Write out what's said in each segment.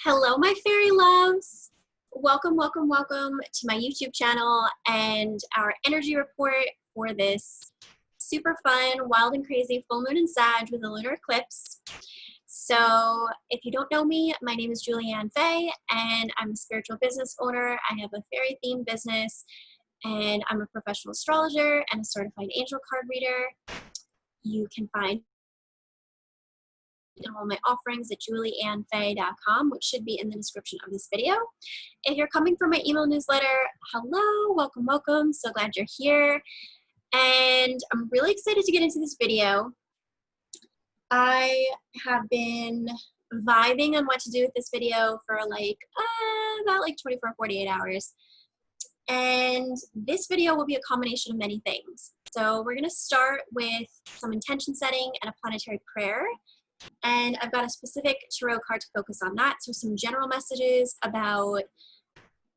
Hello, my fairy loves. Welcome, welcome, welcome to my YouTube channel and our energy report for this super fun, wild and crazy full moon in Sag with a lunar eclipse. So if you don't know me, my name is Julianne Faye and I'm a spiritual business owner. I have a fairy themed business and I'm a professional astrologer and a certified angel card reader. You can find all my offerings at juliannefay.com, which should be in the description of this video. If you're coming from my email newsletter, hello, welcome, welcome. So glad you're here. And I'm really excited to get into this video. I have been vibing on what to do with this video for about 24, 48 hours. And this video will be a combination of many things. So we're gonna start with some intention setting and a planetary prayer. And I've got a specific tarot card to focus on that. So some general messages about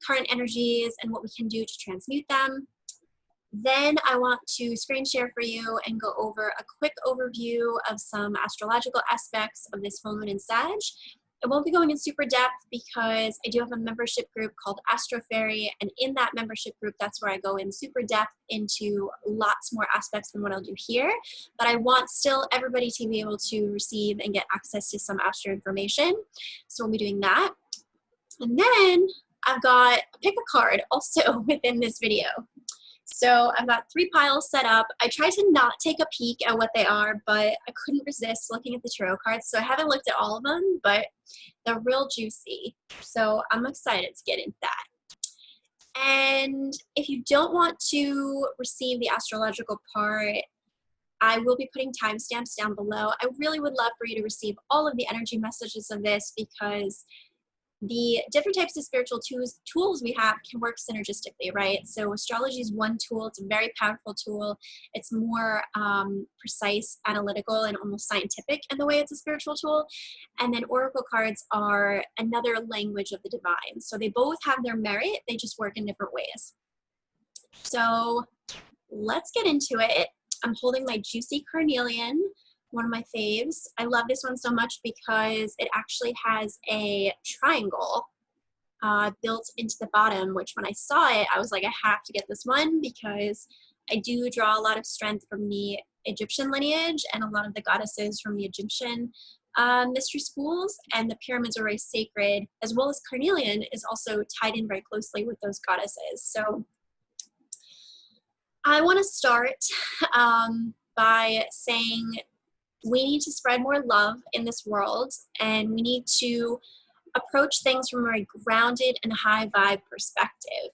current energies and what we can do to transmute them. Then I want to screen share for you and go over a quick overview of some astrological aspects of this full moon in Sag. I won't be going in super depth because I do have a membership group called Astro, and in that membership group, that's where I go in super depth into lots more aspects than what I'll do here. But I want still everybody to be able to receive and get access to some Astro information. So we'll be doing that. And then I've got a pick a card also within this video. So I've got 3 piles set up. I tried to not take a peek at what they are, but I couldn't resist looking at the tarot cards. So I haven't looked at all of them, but they're real juicy. So I'm excited to get into that. And if you don't want to receive the astrological part, I will be putting timestamps down below. I really would love for you to receive all of the energy messages of this because the different types of spiritual tools we have can work synergistically, right? So astrology is one tool. It's a very powerful tool. It's more precise, analytical, and almost scientific in the way it's a spiritual tool. And then oracle cards are another language of the divine. So they both have their merit. They just work in different ways. So let's get into it. I'm holding my juicy carnelian, one of my faves. I love this one so much because it actually has a triangle built into the bottom, which when I saw it, I was like, I have to get this one because I do draw a lot of strength from the Egyptian lineage and a lot of the goddesses from the Egyptian mystery schools, and the pyramids are very sacred, as well as carnelian is also tied in very closely with those goddesses. So I want to start by saying we need to spread more love in this world, and we need to approach things from a very grounded and high vibe perspective.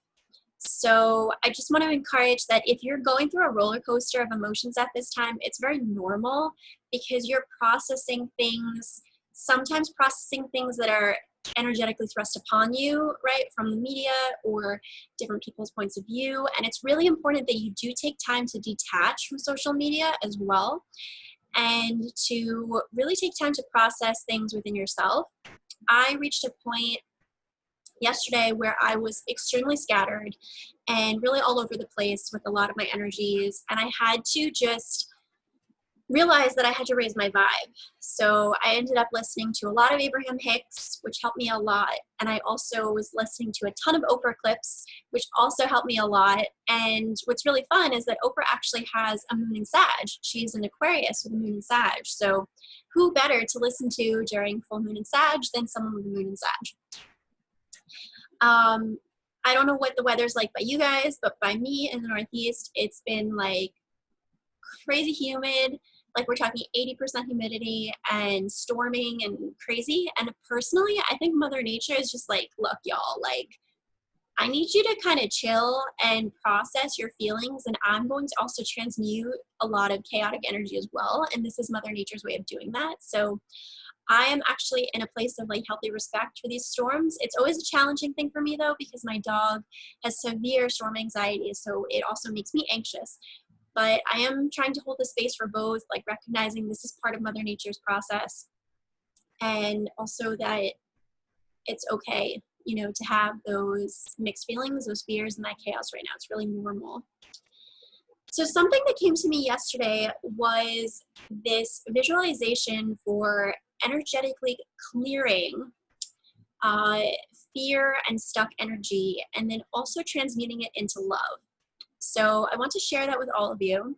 So I just want to encourage that if you're going through a roller coaster of emotions at this time, it's very normal because you're processing things, sometimes processing things that are energetically thrust upon you, right, from the media or different people's points of view. And it's really important that you do take time to detach from social media as well, and to really take time to process things within yourself. I reached a point yesterday where I was extremely scattered and really all over the place with a lot of my energies, and I had to just realize that I had to raise my vibe. So I ended up listening to a lot of Abraham Hicks, which helped me a lot. And I also was listening to a ton of Oprah clips, which also helped me a lot. And what's really fun is that Oprah actually has a moon in Sag. She's an Aquarius with a moon in Sag. So who better to listen to during full moon in Sag than someone with a moon in Sag? I don't know what the weather's like by you guys, but by me in the Northeast, it's been like crazy humid. Like we're talking 80% humidity and storming and crazy. And personally, I think Mother Nature is just like, look, y'all, like, I need you to kind of chill and process your feelings. And I'm going to also transmute a lot of chaotic energy as well. And this is Mother Nature's way of doing that. So I am actually in a place of like healthy respect for these storms. It's always a challenging thing for me though, because my dog has severe storm anxiety. So it also makes me anxious. But I am trying to hold the space for both, like recognizing this is part of Mother Nature's process, and also that it's okay, you know, to have those mixed feelings, those fears, and that chaos right now. It's really normal. So something that came to me yesterday was this visualization for energetically clearing fear and stuck energy, and then also transmuting it into love. So I want to share that with all of you.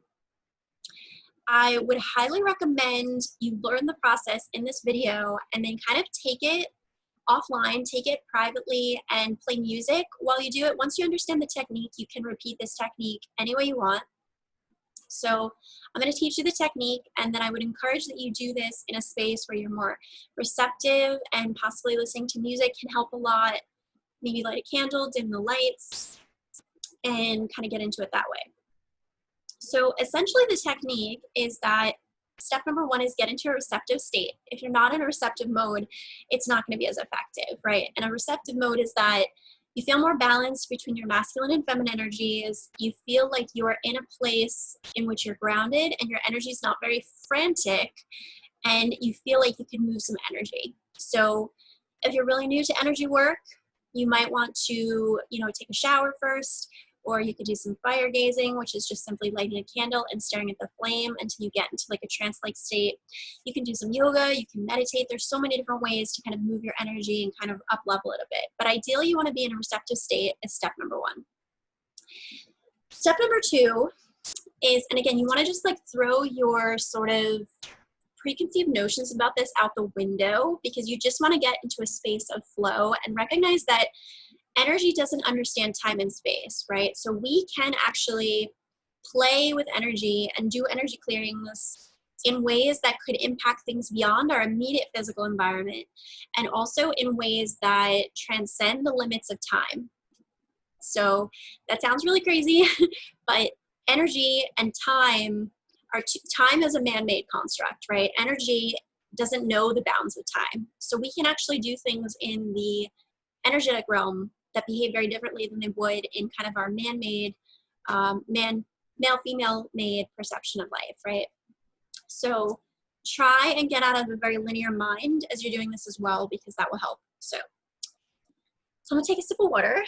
I would highly recommend you learn the process in this video and then kind of take it offline, take it privately, and play music while you do it. Once you understand the technique, you can repeat this technique any way you want. So I'm going to teach you the technique, and then I would encourage that you do this in a space where you're more receptive, and possibly listening to music can help a lot. Maybe light a candle, dim the lights, and kind of get into it that way. So essentially the technique is that step number one is get into a receptive state. If you're not in a receptive mode, it's not going to be as effective, right? And a receptive mode is that you feel more balanced between your masculine and feminine energies. You feel like you're in a place in which you're grounded and your energy is not very frantic, and you feel like you can move some energy. So if you're really new to energy work, you might want to, take a shower first, or you could do some fire gazing, which is just simply lighting a candle and staring at the flame until you get into like a trance-like state. You can do some yoga, you can meditate. There's so many different ways to kind of move your energy and kind of up level it a bit. But ideally you want to be in a receptive state is step number one. Step number two is, and again, you want to just like throw your sort of preconceived notions about this out the window, because you just want to get into a space of flow and recognize that energy doesn't understand time and space, right? So we can actually play with energy and do energy clearings in ways that could impact things beyond our immediate physical environment, and also in ways that transcend the limits of time. So that sounds really crazy, but energy and time time is a man-made construct, right? Energy doesn't know the bounds of time. So we can actually do things in the energetic realm that behave very differently than they would in kind of our man-made, male-female made perception of life, right? So try and get out of a very linear mind as you're doing this as well, because that will help. So I'm gonna take a sip of water.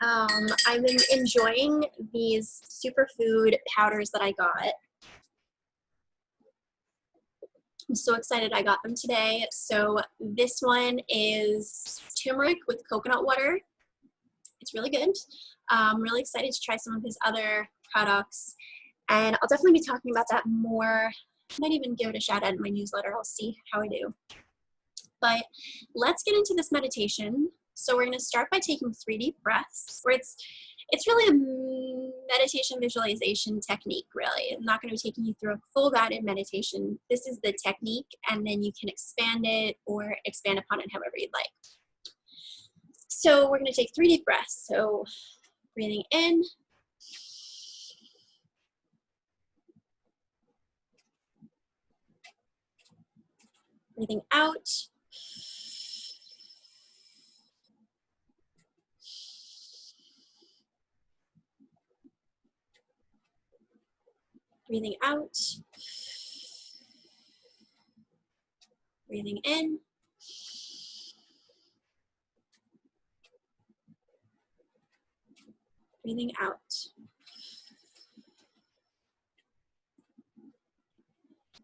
I've been enjoying these superfood powders that I got. I'm so excited I got them today. So this one is turmeric with coconut water. It's really good. I'm really excited to try some of his other products, and I'll definitely be talking about that more. I might even give it a shout out in my newsletter. I'll see how I do. But let's get into this meditation. So we're going to start by taking 3 deep breaths, where it's really a meditation visualization technique, really. I'm not going to be taking you through a full guided meditation. This is the technique, and then you can expand it or expand upon it however you'd like. So we're going to take 3 deep breaths. So breathing in. Breathing out. Breathing out. Breathing in. Breathing out.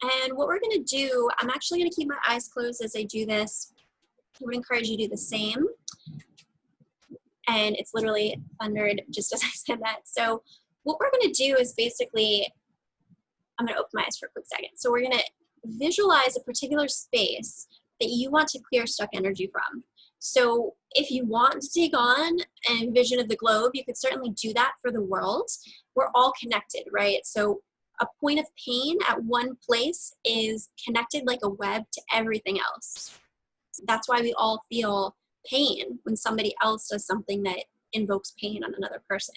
And what we're going to do, I'm actually going to keep my eyes closed as I do this. I would encourage you to do the same. And it's literally thundered just as I said that. So what we're going to do is basically, I'm going to open my eyes for a quick second. So we're going to visualize a particular space that you want to clear stuck energy from. So if you want to take on a vision of the globe, you could certainly do that for the world. We're all connected, right? So a point of pain at one place is connected like a web to everything else. That's why we all feel pain when somebody else does something that invokes pain on another person.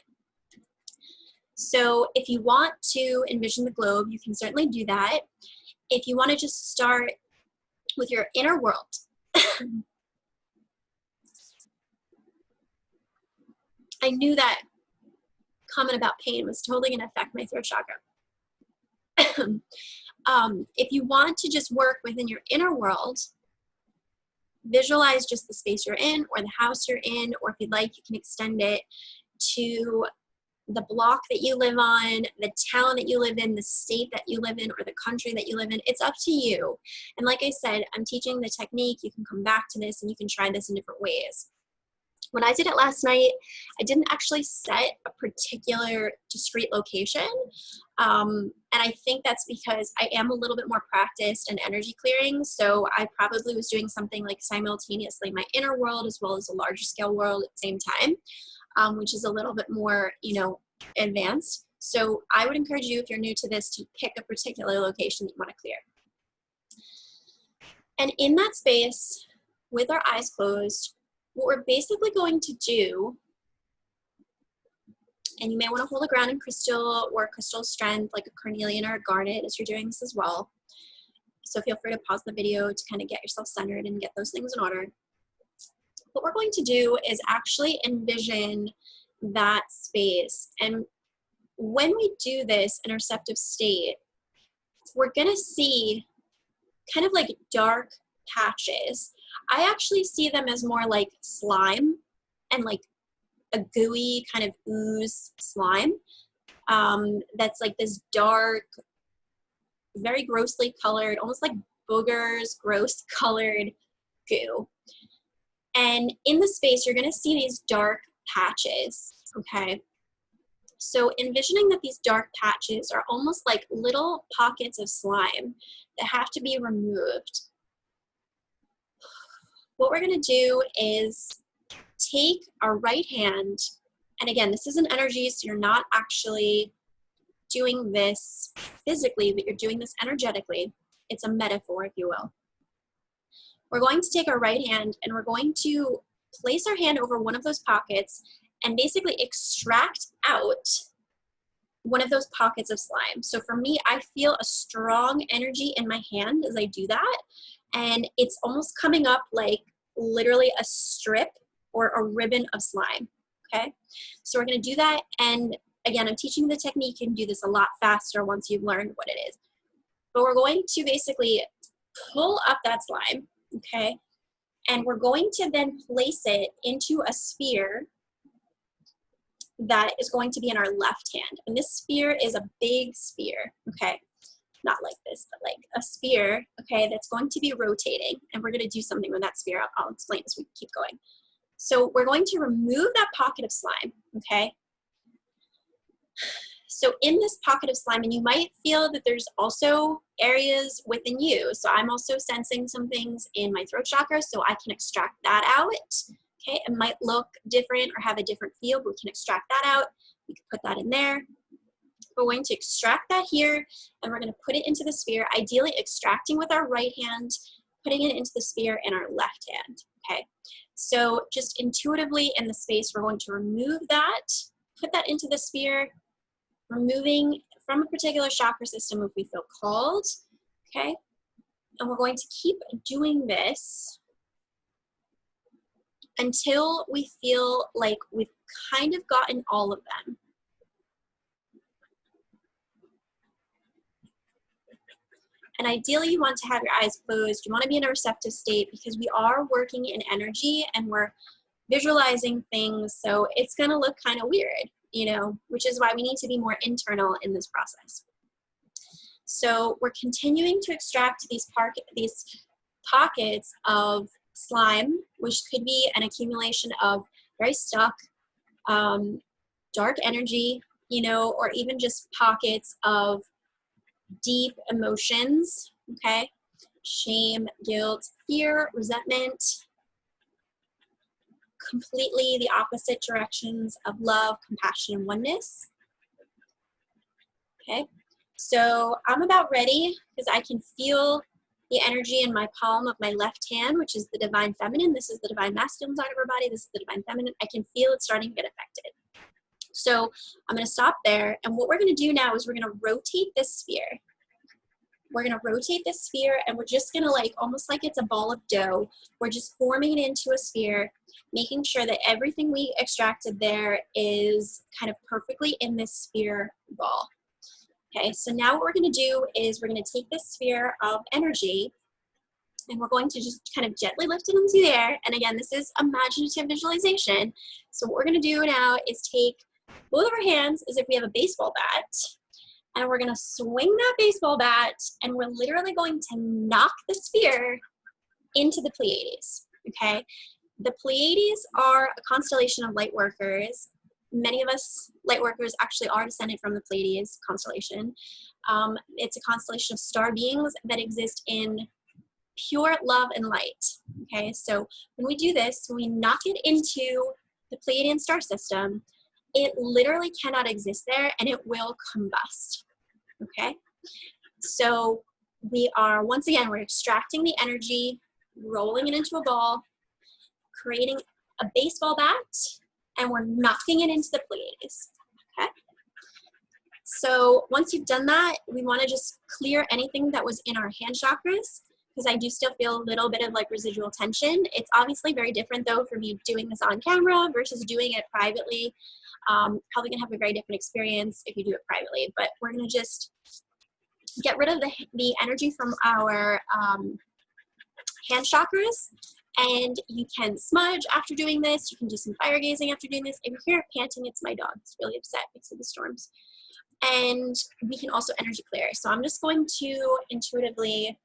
So if you want to envision the globe, you can certainly do that. If you want to just start with your inner world, I knew that comment about pain was totally going to affect my throat chakra. If you want to just work within your inner world, visualize just the space you're in or the house you're in, or if you'd like, you can extend it to the block that you live on, the town that you live in, the state that you live in, or the country that you live in. It's up to you. And like I said, I'm teaching the technique. You can come back to this and you can try this in different ways. When I did it last night, I didn't actually set a particular discrete location. And I think that's because I am a little bit more practiced in energy clearing. So I probably was doing something like simultaneously my inner world as well as a larger scale world at the same time, which is a little bit more, advanced. So I would encourage you, if you're new to this, to pick a particular location that you want to clear. And in that space, with our eyes closed, what we're basically going to do, and you may want to hold a grounding crystal or a crystal strength like a carnelian or a garnet as you're doing this as well. So feel free to pause the video to kind of get yourself centered and get those things in order. What we're going to do is actually envision that space. And when we do this in a receptive state, we're going to see kind of like dark patches. I actually see them as more like slime and like a gooey kind of ooze slime that's like this dark, very grossly colored, almost like boogers, gross colored goo. And in the space, you're going to see these dark patches, okay? So envisioning that these dark patches are almost like little pockets of slime that have to be removed. What we're going to do is take our right hand, and again, this is an energy, so you're not actually doing this physically, but you're doing this energetically. It's a metaphor, if you will. We're going to take our right hand and we're going to place our hand over one of those pockets and basically extract out one of those pockets of slime. So for me, I feel a strong energy in my hand as I do that. And it's almost coming up like literally a strip or a ribbon of slime, okay? So we're gonna do that. And again, I'm teaching the technique. You can do this a lot faster once you've learned what it is. But we're going to basically pull up that slime, okay? And we're going to then place it into a sphere that is going to be in our left hand. And this sphere is a big sphere, okay? Not like this, but like a sphere, okay, that's going to be rotating. And we're gonna do something with that sphere. I'll explain as we keep going. So we're going to remove that pocket of slime, okay? So in this pocket of slime, and you might feel that there's also areas within you. So I'm also sensing some things in my throat chakra, so I can extract that out. Okay, it might look different or have a different feel, but we can extract that out. We can put that in there. We're going to extract that here, and we're going to put it into the sphere, ideally extracting with our right hand, putting it into the sphere in our left hand, okay? So just intuitively in the space, we're going to remove that, put that into the sphere, removing from a particular chakra system if we feel called, okay? And we're going to keep doing this until we feel like we've kind of gotten all of them. And ideally, you want to have your eyes closed. You want to be in a receptive state because we are working in energy and we're visualizing things. So it's going to look kind of weird, which is why we need to be more internal in this process. So we're continuing to extract these pockets of slime, which could be an accumulation of very stuck, dark energy, or even just pockets of deep emotions, okay? Shame, guilt, fear, resentment, completely the opposite directions of love, compassion, and oneness. Okay, so I'm about ready because I can feel the energy in my palm of my left hand, which is the divine feminine. This is the divine masculine side of our body. This is the divine feminine. I can feel it starting to get affected. So I'm going to stop there. And what we're going to do now is we're going to rotate this sphere. We're going to rotate this sphere, and we're just going to almost like it's a ball of dough. We're just forming it into a sphere, making sure that everything we extracted there is kind of perfectly in this sphere ball. Okay, so now what we're going to do is we're going to take this sphere of energy, and we're going to just kind of gently lift it into the air. And again, this is imaginative visualization. So what we're going to do now is take both of our hands as if we have a baseball bat, and we're going to swing that baseball bat, and we're literally going to knock the sphere into the Pleiades, okay? The Pleiades are a constellation of light workers. Many of us light workers actually are descended from the Pleiades constellation. It's a constellation of star beings that exist in pure love and light, okay? So when we do this, when we knock it into the Pleiadian star system, it literally cannot exist there, and it will combust, okay? So we are, once again, we're extracting the energy, rolling it into a ball, creating a baseball bat, and we're knocking it into the Pleiades, okay? So once you've done that, we want to just clear anything that was in our hand chakras, because I do still feel a little bit of like residual tension. It's obviously very different though for me doing this on camera versus doing it privately. Probably gonna have a very different experience if you do it privately, but we're gonna just get rid of the energy from our hand chakras. And you can smudge after doing this. You can do some fire gazing after doing this. If you hear it panting, it's my dog. It's really upset because of the storms. And we can also energy clear. So I'm just going to intuitively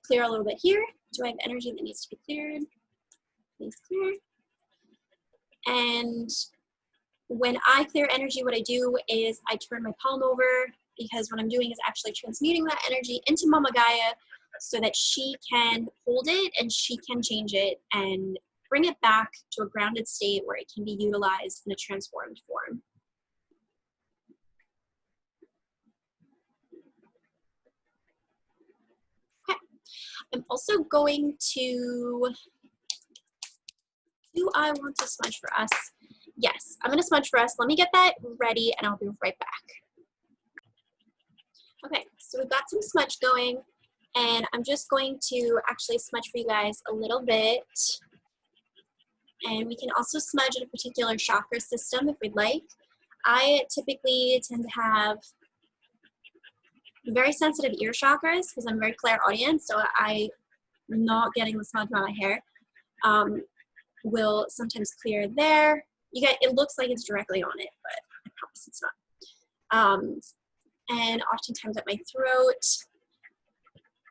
clear a little bit here. Do I have energy that needs to be cleared? Please clear. And when I clear energy, what I do is I turn my palm over, because what I'm doing is actually transmuting that energy into Mama Gaia so that she can hold it and she can change it and bring it back to a grounded state where it can be utilized in a transformed form. Okay. I'm also going to, do I want to smudge for us? Yes, I'm going to smudge for us. Let me get that ready and I'll be right back. Okay, so we've got some smudge going, and I'm just going to actually smudge for you guys a little bit. And we can also smudge at a particular chakra system if we'd like. I typically tend to have very sensitive ear chakras because I'm very clairaudient, so I'm not getting the smudge on my hair. Will sometimes clear there. You get, it looks like it's directly on it, but I promise it's not. And oftentimes at my throat.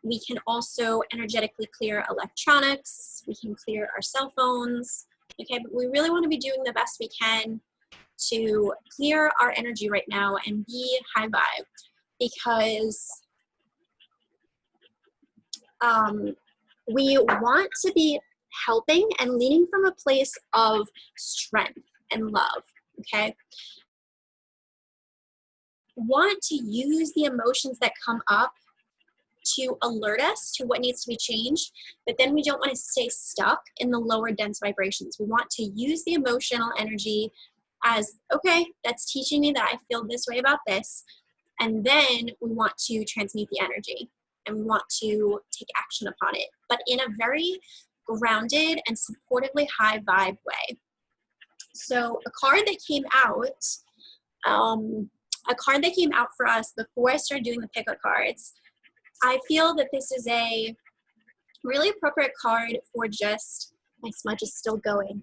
We can also energetically clear electronics. We can clear our cell phones. Okay, but we really want to be doing the best we can to clear our energy right now and be high vibe, because we want to be helping and leading from a place of strength and love, okay? Want to use the emotions that come up to alert us to what needs to be changed, but then we don't want to stay stuck in the lower dense vibrations. We want to use the emotional energy as, okay, that's teaching me that I feel this way about this, and then we want to transmute the energy and we want to take action upon it, but in a very grounded and supportively high vibe way. So a card that came out, for us before I started doing the pickup cards, I feel that this is a really appropriate card for just, my smudge is still going.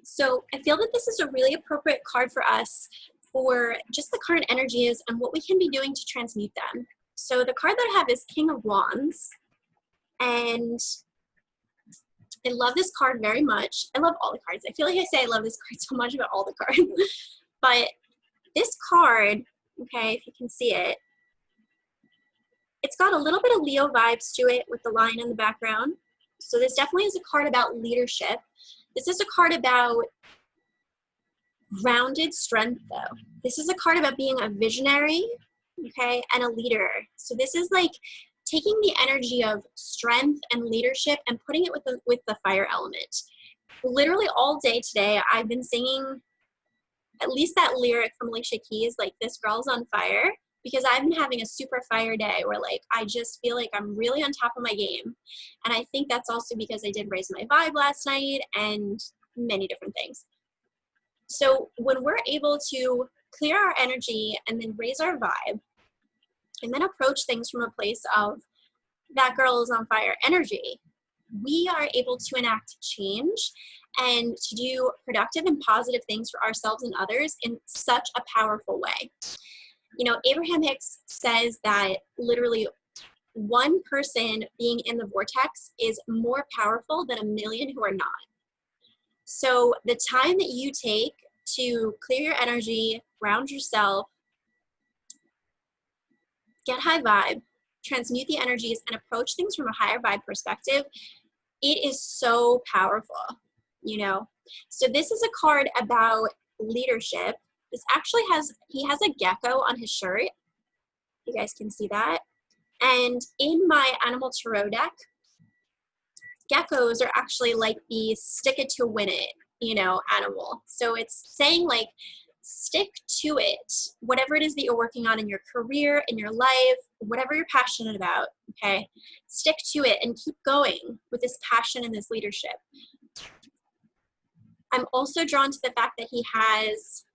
So I feel that this is a really appropriate card for us for just the current energies and what we can be doing to transmute them. So the card that I have is King of Wands, and I love this card very much. I love all the cards. I feel like I say I love this card so much about all the cards. But this card, okay, if you can see it, it's got a little bit of Leo vibes to it with the line in the background. So this definitely is a card about leadership. This is a card about grounded strength, though. This is a card about being a visionary, okay, and a leader. So this is like taking the energy of strength and leadership and putting it with the fire element. Literally all day today, I've been singing at least that lyric from Alicia Keys, like, this girl's on fire, because I've been having a super fire day where, like, I just feel like I'm really on top of my game. And I think that's also because I did raise my vibe last night and many different things. So when we're able to clear our energy and then raise our vibe, and then approach things from a place of that girl is on fire energy, we are able to enact change and to do productive and positive things for ourselves and others in such a powerful way. You know, Abraham Hicks says that literally one person being in the vortex is more powerful than a million who are not. So the time that you take to clear your energy, ground yourself, get high vibe, transmute the energies, and approach things from a higher vibe perspective, it is so powerful, you know? So this is a card about leadership. This actually he has a gecko on his shirt. You guys can see that. And in my animal tarot deck, geckos are actually like the stick it to win it, you know, animal. So it's saying like, stick to it, whatever it is that you're working on in your career, in your life, whatever you're passionate about, okay? Stick to it and keep going with this passion and this leadership. I'm also drawn to the fact that he has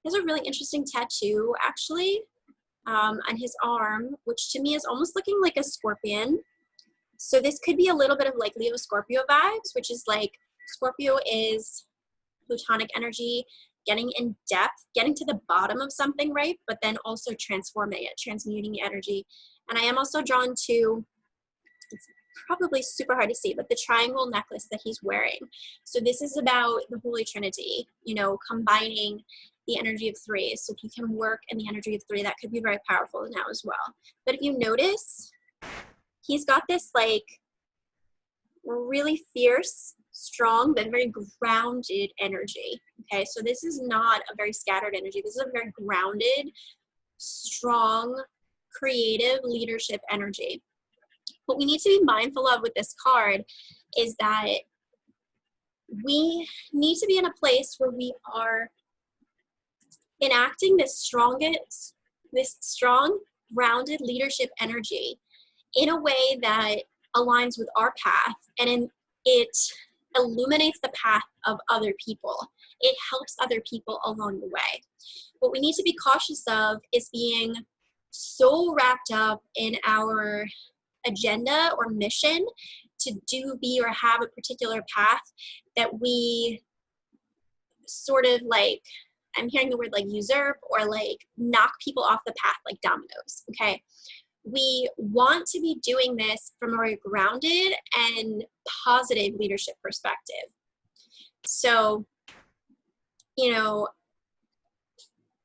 a really interesting tattoo, actually, on his arm, which to me is almost looking like a scorpion. So this could be a little bit of like Leo Scorpio vibes, which is like Scorpio is plutonic energy, getting in depth, getting to the bottom of something, right? But then also transforming it, transmuting the energy. And I am also drawn to, it's probably super hard to see, but the triangle necklace that he's wearing. So this is about the Holy Trinity, you know, combining the energy of three. So if you can work in the energy of three, that could be very powerful now as well. But if you notice, he's got this like really fierce, strong, but very grounded energy. Okay, so this is not a very scattered energy. This is a very grounded, strong, creative leadership energy. What we need to be mindful of with this card is that we need to be in a place where we are enacting this strong, grounded leadership energy in a way that aligns with our path, and it illuminates the path of other people. It helps other people along the way. What we need to be cautious of is being so wrapped up in our agenda or mission to do, be, or have a particular path that we sort of like, I'm hearing the word like usurp or like knock people off the path like dominoes, okay? We want to be doing this from a very grounded and positive leadership perspective. So, you know,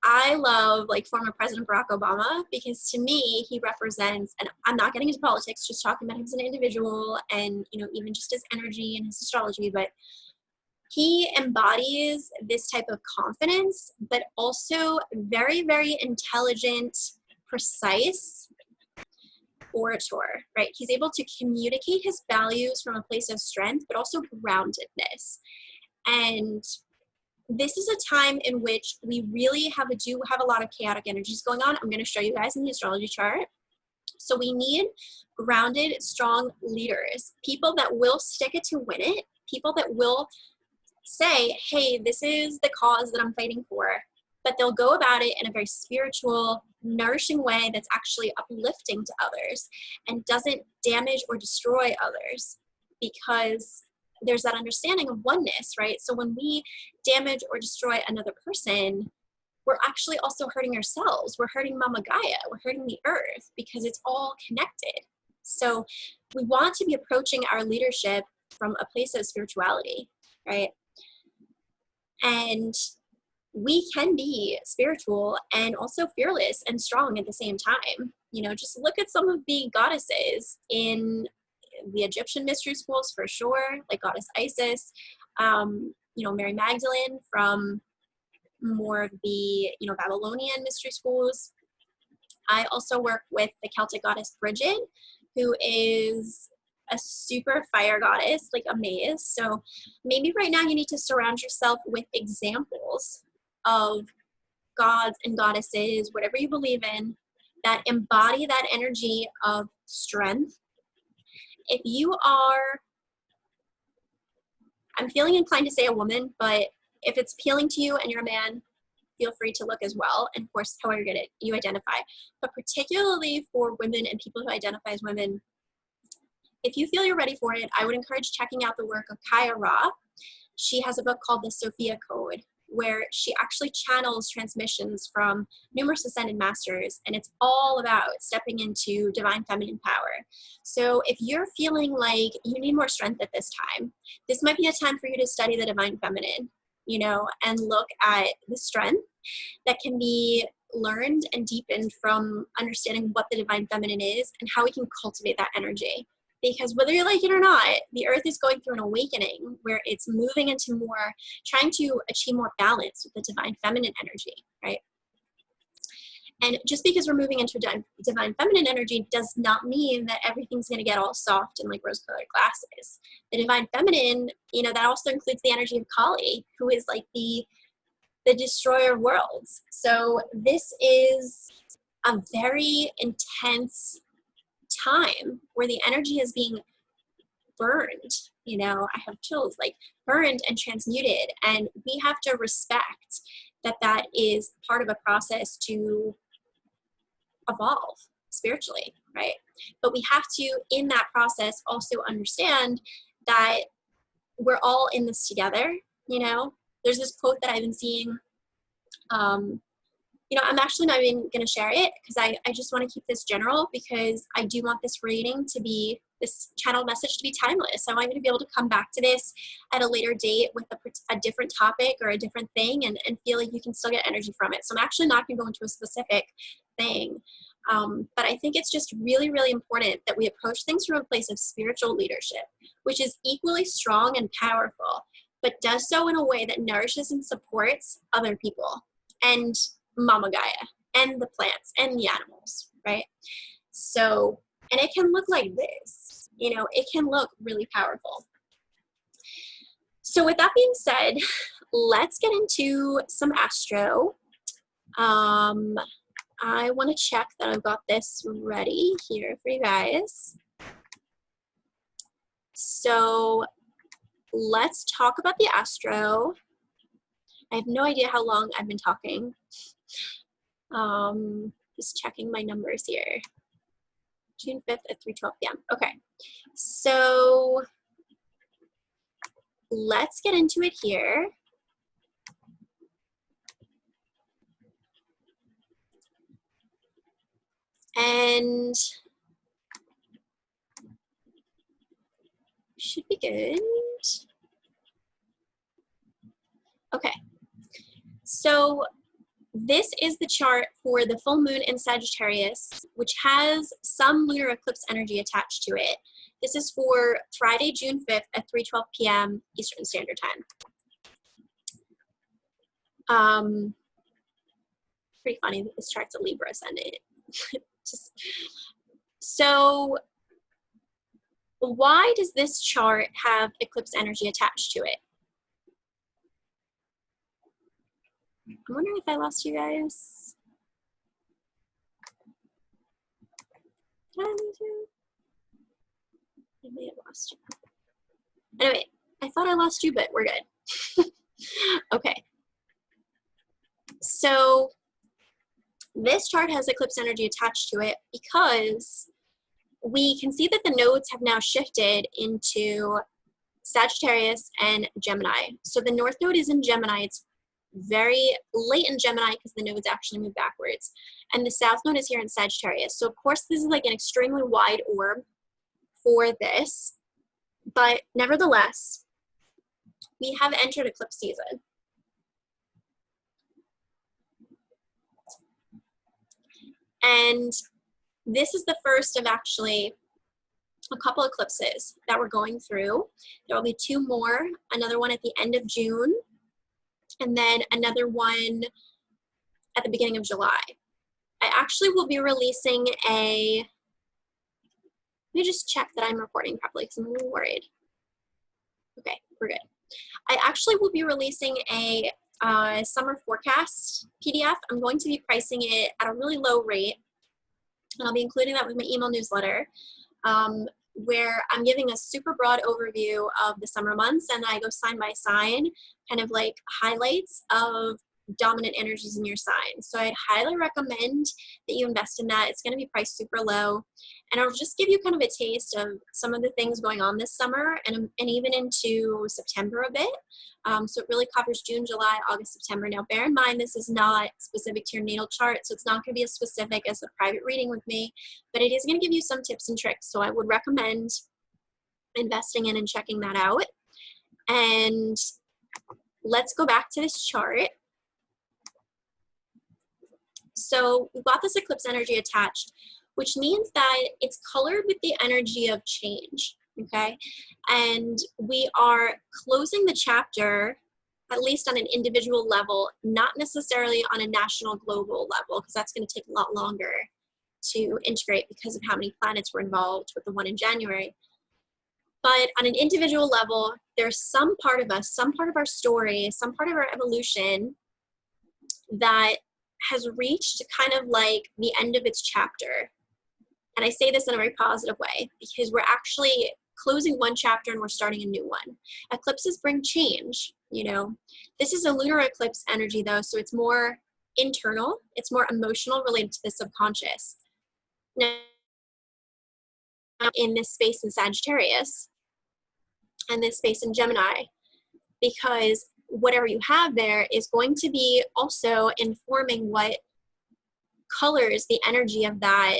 I love like former President Barack Obama because to me, he represents, and I'm not getting into politics, just talking about him as an individual and, you know, even just his energy and his astrology, but he embodies this type of confidence, but also very, very intelligent, precise orator, right? He's able to communicate his values from a place of strength, but also groundedness. And this is a time in which we really do have a lot of chaotic energies going on. I'm going to show you guys in the astrology chart. So we need grounded, strong leaders, people that will stick it to win it, people that will say, hey, this is the cause that I'm fighting for, but they'll go about it in a very spiritual, nourishing way that's actually uplifting to others and doesn't damage or destroy others, because there's that understanding of oneness, right? So when we damage or destroy another person, we're actually also hurting ourselves. We're hurting Mama Gaia. We're hurting the earth because it's all connected. So we want to be approaching our leadership from a place of spirituality, right? And we can be spiritual and also fearless and strong at the same time. You know, just look at some of the goddesses in the Egyptian mystery schools for sure, like Goddess Isis, you know, Mary Magdalene from more of the, you know, Babylonian mystery schools. I also work with the Celtic goddess Bridget, who is a super fire goddess, like a maze. So maybe right now you need to surround yourself with examples of gods and goddesses, whatever you believe in, that embody that energy of strength. If you are, I'm feeling inclined to say a woman, but if it's appealing to you and you're a man, feel free to look as well. And of course, however you identify, but particularly for women and people who identify as women, if you feel you're ready for it, I would encourage checking out the work of Kaya Ra. She has a book called The Sophia Code, where she actually channels transmissions from numerous ascended masters, and it's all about stepping into divine feminine power. So if you're feeling like you need more strength at this time, this might be a time for you to study the divine feminine, you know, and look at the strength that can be learned and deepened from understanding what the divine feminine is and how we can cultivate that energy. Because whether you like it or not, the earth is going through an awakening where it's moving into more, trying to achieve more balance with the divine feminine energy, right? And just because we're moving into divine feminine energy does not mean that everything's going to get all soft and like rose-colored glasses. The divine feminine, you know, that also includes the energy of Kali, who is like the destroyer of worlds. So this is a very intense time where the energy is being burned, you know, I have chills, like burned and transmuted, and we have to respect that that is part of a process to evolve spiritually, right? But we have to, in that process, also understand that we're all in this together, you know. There's this quote that I've been seeing, you know, I'm actually not even going to share it because I just want to keep this general, because I do want this reading to be, this channel message to be timeless. I want you to be able to come back to this at a later date with a different topic or a different thing and feel like you can still get energy from it. So I'm actually not going to go into a specific thing. But I think it's just really, really important that we approach things from a place of spiritual leadership, which is equally strong and powerful, but does so in a way that nourishes and supports other people and Mama Gaia and the plants and the animals, right? So, and it can look like this, you know, it can look really powerful. So with that being said, let's get into some Astro. I want to check that I've got this ready here for you guys. So let's talk about the Astro. I have no idea how long I've been talking. Just checking my numbers here. June 5th at 3:12 p.m. Okay, so let's get into it here. And should be good. Okay, so this is the chart for the full moon in Sagittarius, which has some lunar eclipse energy attached to it. This is for Friday, June 5th at 3:12 p.m. Eastern Standard Time. Pretty funny that this chart's a Libra ascendant. So why does this chart have eclipse energy attached to it? I'm wondering if I lost you guys. Did I lose you? I may have lost you. Anyway, I thought I lost you, but we're good. Okay. So this chart has eclipse energy attached to it because we can see that the nodes have now shifted into Sagittarius and Gemini. So the North Node is in Gemini. It's very late in Gemini because the nodes actually move backwards. And the South Node is here in Sagittarius. So of course this is like an extremely wide orb for this, but nevertheless, we have entered eclipse season. And this is the first of actually a couple eclipses that we're going through. There will be two more, another one at the end of June, and then another one at the beginning of July. I actually will be releasing let me just check that I'm recording properly because I'm a little worried. Okay, we're good. I actually will be releasing a summer forecast PDF. I'm going to be pricing it at a really low rate, and I'll be including that with my email newsletter, where I'm giving a super broad overview of the summer months, and I go sign by sign, kind of like highlights of dominant energies in your sign. So I'd highly recommend that you invest in that. It's going to be priced super low. And I'll just give you kind of a taste of some of the things going on this summer and even into September a bit. So it really covers June, July, August, September. Now, bear in mind, this is not specific to your natal chart, so it's not going to be as specific as a private reading with me, but it is going to give you some tips and tricks. So I would recommend investing in and checking that out. And let's go back to this chart. So we've got this eclipse energy attached, which means that it's colored with the energy of change, okay? And we are closing the chapter, at least on an individual level, not necessarily on a national global level, because that's going to take a lot longer to integrate because of how many planets were involved with the one in January. But on an individual level, there's some part of us, some part of our story, some part of our evolution that has reached kind of like the end of its chapter. And I say this in a very positive way because we're actually closing one chapter and we're starting a new one. Eclipses bring change, you know. This is a lunar eclipse energy though, so it's more internal, it's more emotional, related to the subconscious. Now, in this space in Sagittarius and this space in Gemini, because whatever you have there is going to be also informing what colors the energy of that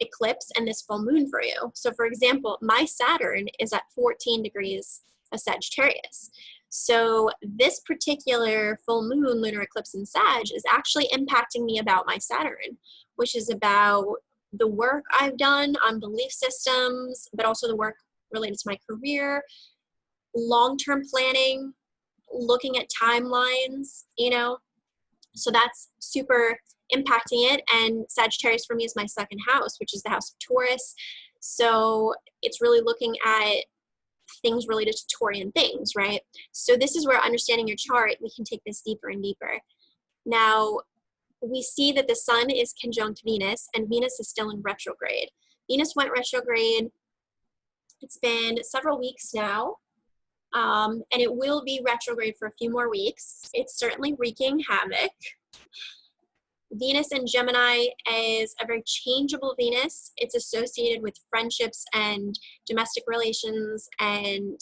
eclipse and this full moon for you. So for example, my Saturn is at 14 degrees of Sagittarius. So this particular full moon lunar eclipse in Sag is actually impacting me about my Saturn, which is about the work I've done on belief systems, but also the work related to my career, long-term planning, looking at timelines, you know. So that's super impacting it. And Sagittarius for me is my second house, which is the house of Taurus. So it's really looking at things related to Taurian things, right? So this is where understanding your chart, we can take this deeper and deeper. Now, we see that the sun is conjunct Venus and Venus is still in retrograde. Venus went retrograde. It's been several weeks now. And it will be retrograde for a few more weeks. It's certainly wreaking havoc. Venus in Gemini is a very changeable Venus. It's associated with friendships and domestic relations. And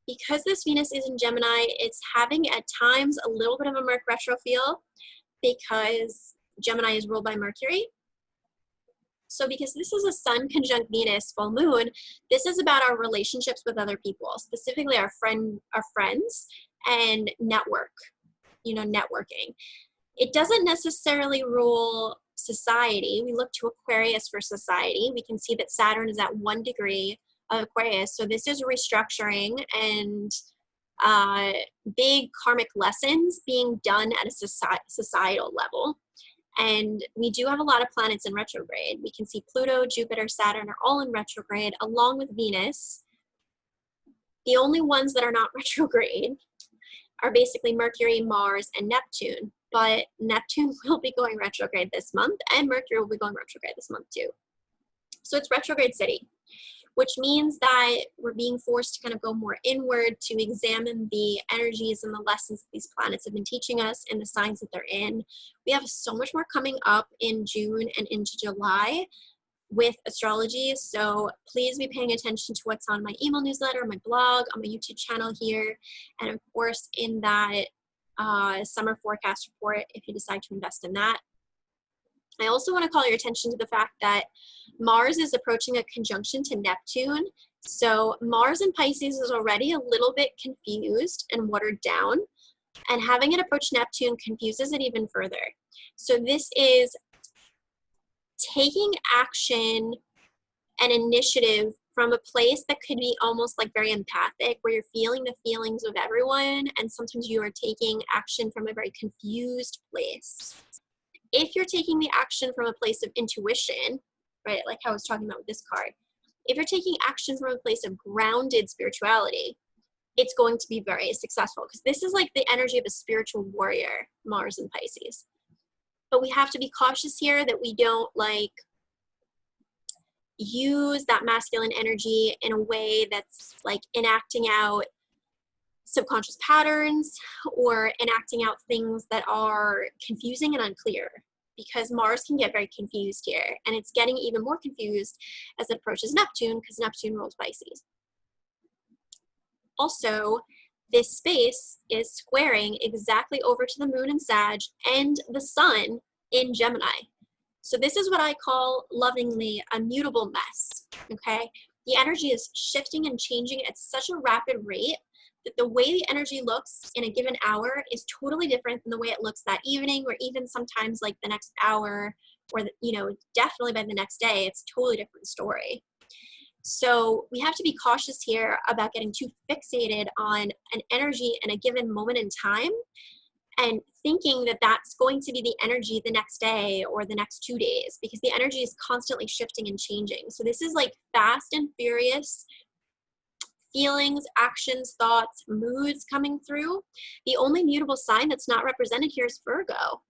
because this Venus is in Gemini, it's having at times a little bit of a Merc retro feel because Gemini is ruled by Mercury. So because this is a sun conjunct Venus full moon, this is about our relationships with other people, specifically our friends and network, you know, networking. It doesn't necessarily rule society. We look to Aquarius for society. We can see that Saturn is at 1 degree of Aquarius. So this is restructuring and big karmic lessons being done at a societal level. And we do have a lot of planets in retrograde. We can see Pluto, Jupiter, Saturn are all in retrograde along with Venus. The only ones that are not retrograde are basically Mercury, Mars, and Neptune. But Neptune will be going retrograde this month and Mercury will be going retrograde this month too. So it's retrograde city, which means that we're being forced to kind of go more inward to examine the energies and the lessons that these planets have been teaching us and the signs that they're in. We have so much more coming up in June and into July with astrology. So please be paying attention to what's on my email newsletter, my blog, on my YouTube channel here, and of course in that summer forecast report if you decide to invest in that. I also want to call your attention to the fact that Mars is approaching a conjunction to Neptune. So Mars in Pisces is already a little bit confused and watered down, and having it approach Neptune confuses it even further. So this is taking action and initiative from a place that could be almost like very empathic, where you're feeling the feelings of everyone, and sometimes you are taking action from a very confused place. If you're taking the action from a place of intuition, right, like how I was talking about with this card, if you're taking action from a place of grounded spirituality, it's going to be very successful, because this is like the energy of a spiritual warrior, Mars in Pisces. But we have to be cautious here that we don't like use that masculine energy in a way that's like enacting out subconscious patterns or enacting out things that are confusing and unclear, because Mars can get very confused here, and it's getting even more confused as it approaches Neptune, because Neptune rules Pisces. Also, this space is squaring exactly over to the moon in Sag and the sun in Gemini. So this is what I call lovingly a mutable mess, okay? The energy is shifting and changing at such a rapid rate that the way the energy looks in a given hour is totally different than the way it looks that evening, or even sometimes like the next hour, or definitely by the next day. It's a totally different story. So we have to be cautious here about getting too fixated on an energy in a given moment in time and thinking that that's going to be the energy the next day or the next 2 days, because the energy is constantly shifting and changing. So this is like fast and furious feelings, actions, thoughts, moods coming through. The only mutable sign that's not represented here is Virgo.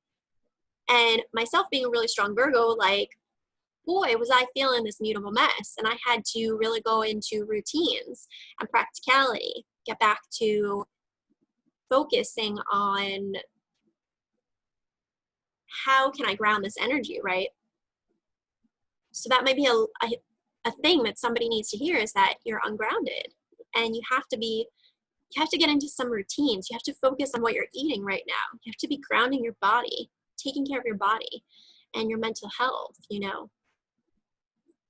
And myself being a really strong Virgo, like, boy, was I feeling this mutable mess. And I had to really go into routines and practicality, get back to focusing on how can I ground this energy, right? So that might be a thing that somebody needs to hear, is that you're ungrounded, and you have to get into some routines. You have to focus on what you're eating right now. You have to be grounding your body, taking care of your body and your mental health,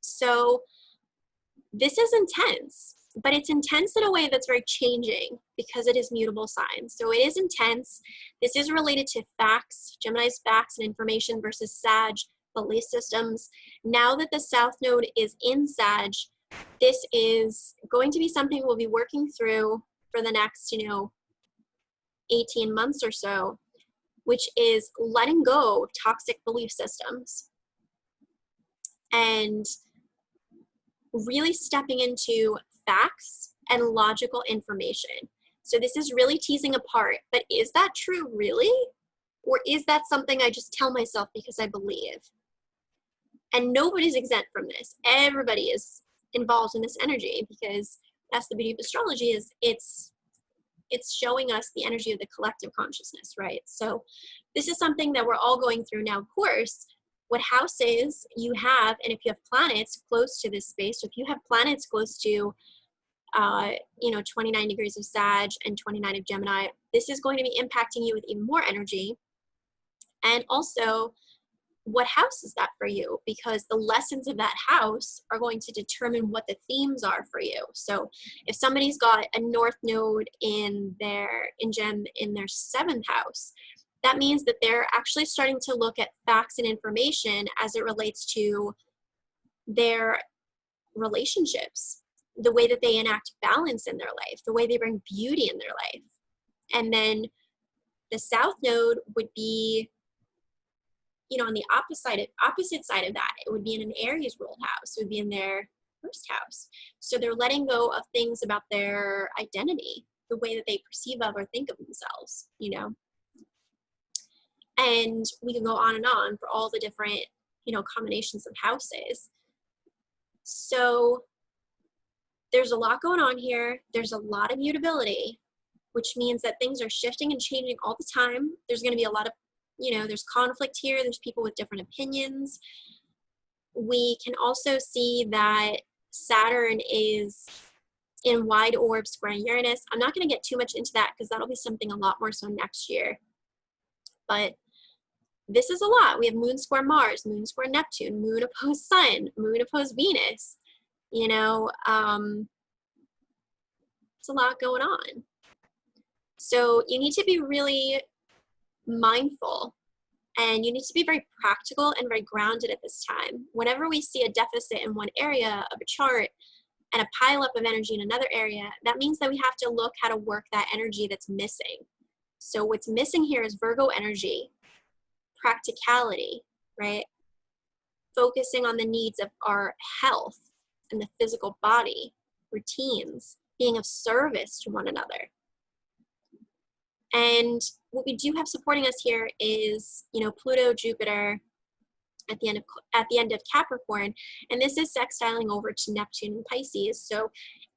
So this is intense, but it's intense in a way that's very changing because it is mutable signs. So it is intense. This is related to facts, Gemini's facts and information, versus Sag, belief systems. Now that the South Node is in Sag, this is going to be something we'll be working through for the next, 18 months or so, which is letting go of toxic belief systems and really stepping into facts and logical information. So this is really teasing apart, but is that true really? Or is that something I just tell myself because I believe? And nobody's exempt from this. Everybody is involved in this energy, because that's the beauty of astrology, is it's showing us the energy of the collective consciousness, right? So this is something that we're all going through now. Of course, what houses you have, and if you have planets close to this space, so if you have planets close to 29 degrees of Sag and 29 of Gemini, this is going to be impacting you with even more energy. And also, what house is that for you? Because the lessons of that house are going to determine what the themes are for you. So if somebody's got a North Node in their 7th house, that means that they're actually starting to look at facts and information as it relates to their relationships, the way that they enact balance in their life, the way they bring beauty in their life. And then the South Node would be, on the opposite side of that. It would be in an Aries ruled house. It would be in their 1st house. So they're letting go of things about their identity, the way that they perceive of or think of themselves, And we can go on and on for all the different, combinations of houses. So there's a lot going on here. There's a lot of mutability, which means that things are shifting and changing all the time. There's going to be a lot of, there's conflict here. There's people with different opinions. We can also see that Saturn is in wide orb squaring Uranus. I'm not going to get too much into that because that'll be something a lot more so next year. But this is a lot. We have Moon square Mars, Moon square Neptune, Moon opposed Sun, Moon opposed Venus. It's a lot going on. So you need to be really mindful, and you need to be very practical and very grounded at this time. Whenever we see a deficit in one area of a chart and a pileup of energy in another area, that means that we have to look how to work that energy that's missing. So what's missing here is Virgo energy, practicality, right? Focusing on the needs of our health and the physical body, routines, being of service to one another. And what we do have supporting us here is, Pluto, Jupiter at the end of Capricorn, and this is sextiling over to Neptune and Pisces. So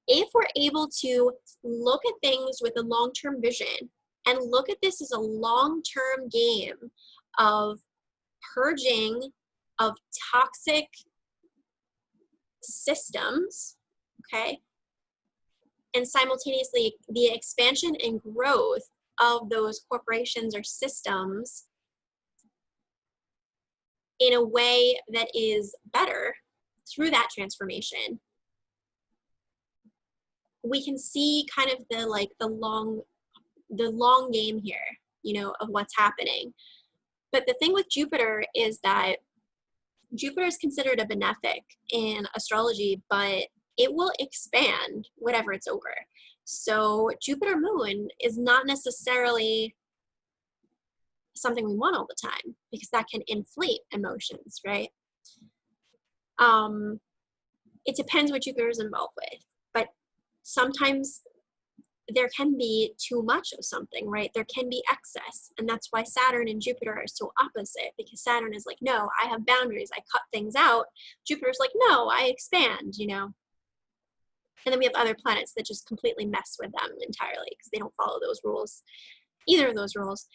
if we're able to look at things with a long-term vision and look at this as a long-term game of purging of toxic systems, okay, and simultaneously the expansion and growth of those corporations or systems in a way that is better through that transformation, we can see kind of the long game here, you know, of what's happening. But the thing with Jupiter is that Jupiter is considered a benefic in astrology, but it will expand whatever it's over. So Jupiter moon is not necessarily something we want all the time, because that can inflate emotions, right? It depends what Jupiter is involved with, but sometimes there can be too much of something, right? There can be excess, and that's why Saturn and Jupiter are so opposite, because Saturn is like, no, I have boundaries, I cut things out. Jupiter's like, no, I expand, you know? And then we have other planets that just completely mess with them entirely because they don't follow those rules, either of those rules.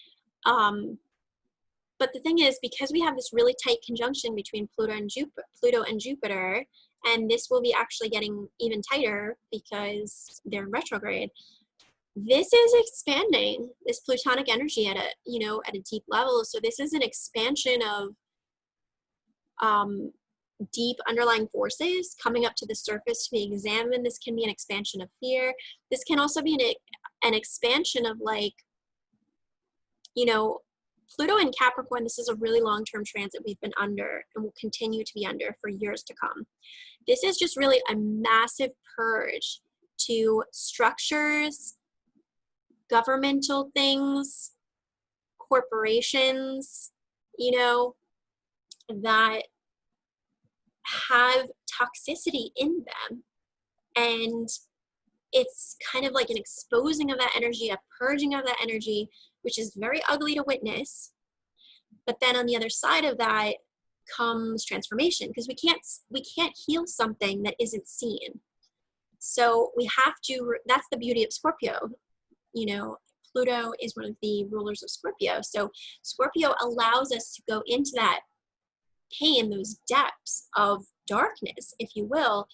But the thing is, because we have this really tight conjunction between Pluto and Jupiter, and this will be actually getting even tighter because they're in retrograde, this is expanding this plutonic energy at a deep level. So this is an expansion of deep underlying forces coming up to the surface to be examined. This can be an expansion of fear. This can also be an expansion of, like, you know, Pluto in Capricorn. This is a really long-term transit we've been under and will continue to be under for years to come. This is just really a massive purge to structures, governmental things, corporations, you know, that have toxicity in them. And it's kind of like an exposing of that energy, a purging of that energy, which is very ugly to witness. But then on the other side of that comes transformation, because we can't heal something that isn't seen. So we have to, that's the beauty of Scorpio. You know, Pluto is one of the rulers of Scorpio. So Scorpio allows us to go into that pain, those depths of darkness, if you will,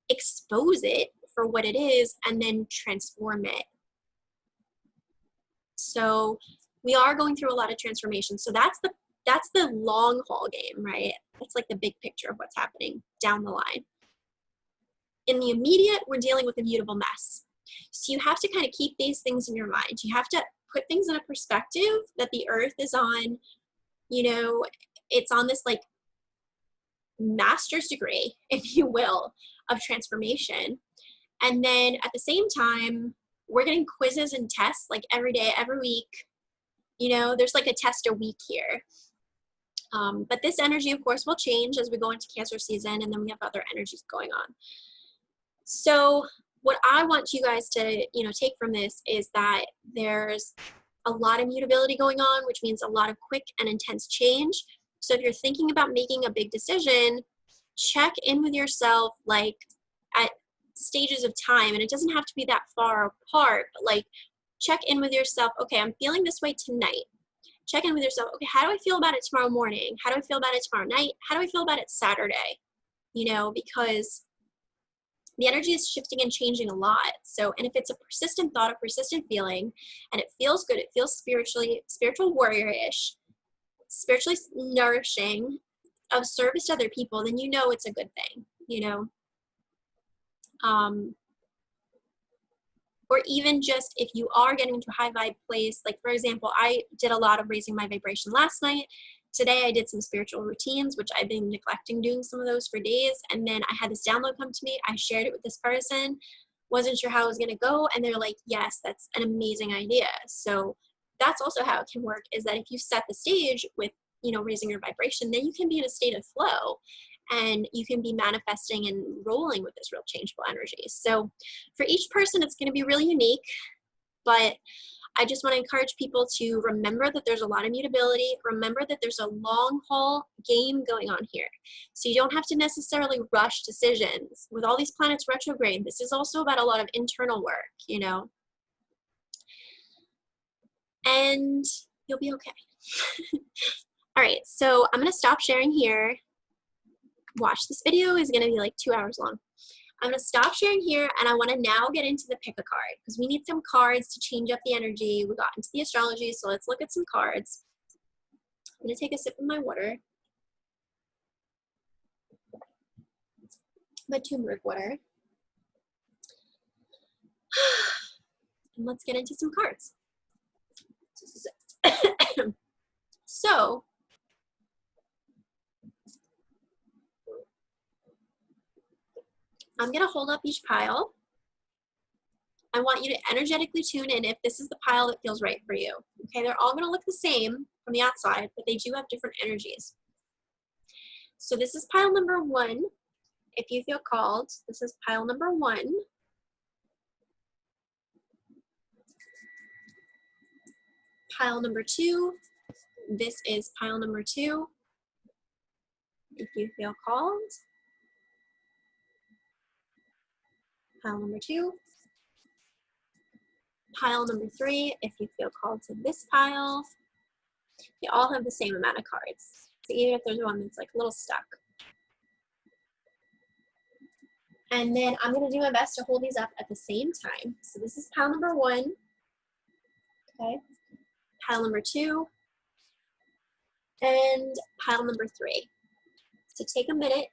expose it for what it is, and then transform it. So we are going through a lot of transformation. So that's the long haul game, right? That's like the big picture of what's happening down the line. In the immediate, we're dealing with a mutable mess. So you have to kind of keep these things in your mind. You have to put things in a perspective that the earth is on, you know, it's on this like master's degree, if you will, of transformation. And then at the same time, we're getting quizzes and tests like every day, every week. You know, there's like a test a week here. But this energy, of course, will change as we go into Cancer season, and then we have other energies going on. So what I want you guys to, you know, take from this is that there's a lot of mutability going on, which means a lot of quick and intense change. So if you're thinking about making a big decision, check in with yourself, like at stages of time, and it doesn't have to be that far apart, but like check in with yourself. Okay, I'm feeling this way tonight. Check in with yourself. Okay, how do I feel about it tomorrow morning? How do I feel about it tomorrow night? How do I feel about it Saturday? You know, because the energy is shifting and changing a lot. So, and if it's a persistent thought, a persistent feeling, and it feels good, it feels spiritual warrior-ish, spiritually nourishing, of service to other people, then you know it's a good thing, you know. Or even just if you are getting into a high vibe place, like for example, I did a lot of raising my vibration last night. Today I did some spiritual routines, which I've been neglecting doing some of those for days. And then I had this download come to me. I shared it with this person, wasn't sure how it was going to go. And they're like, yes, that's an amazing idea. So that's also how it can work, is that if you set the stage with, you know, raising your vibration, then you can be in a state of flow. And you can be manifesting and rolling with this real changeable energy. So for each person, it's going to be really unique. But I just want to encourage people to remember that there's a lot of mutability. Remember that there's a long haul game going on here. So you don't have to necessarily rush decisions. With all these planets retrograde, this is also about a lot of internal work, you know, and you'll be okay. All right, so I'm going to stop sharing here. Watch, this video is going to be like 2 hours long. I'm going to stop sharing here, and I want to now get into the pick a card, because we need some cards to change up the energy. We got into the astrology, so let's look at some cards. I'm going to take a sip of my water. My turmeric water. And let's get into some cards. So, I'm going to hold up each pile. I want you to energetically tune in if this is the pile that feels right for you. Okay, they're all going to look the same from the outside, but they do have different energies. So this is pile number 1. If you feel called, this is pile number 1. Pile number 2. This is pile number 2. If you feel called. Pile number 2. Pile number 3, if you feel called to this pile. They all have the same amount of cards. So even if there's one that's like a little stuck. And then I'm going to do my best to hold these up at the same time. So this is pile number 1. Okay. Pile number 2. And pile number 3. So take a minute.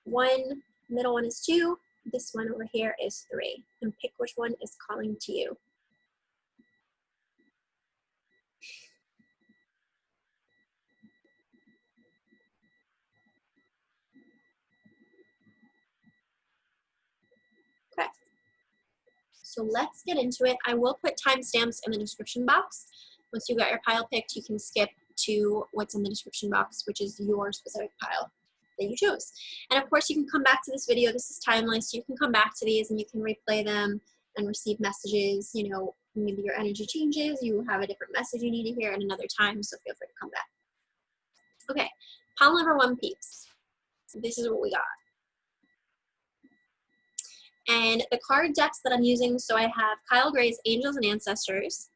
One, middle one is 2. This one over here is 3. And pick which one is calling to you. Okay. So let's get into it. I will put timestamps in the description box. Once you got your pile picked, you can skip to what's in the description box, which is your specific pile that you chose. And of course, you can come back to this video. This is timeless. So you can come back to these and you can replay them and receive messages. You know, maybe your energy changes. You have a different message you need to hear at another time. So feel free to come back. Okay, pile number 1, peeps. So this is what we got. And the card decks that I'm using, so I have Kyle Gray's Angels and Ancestors.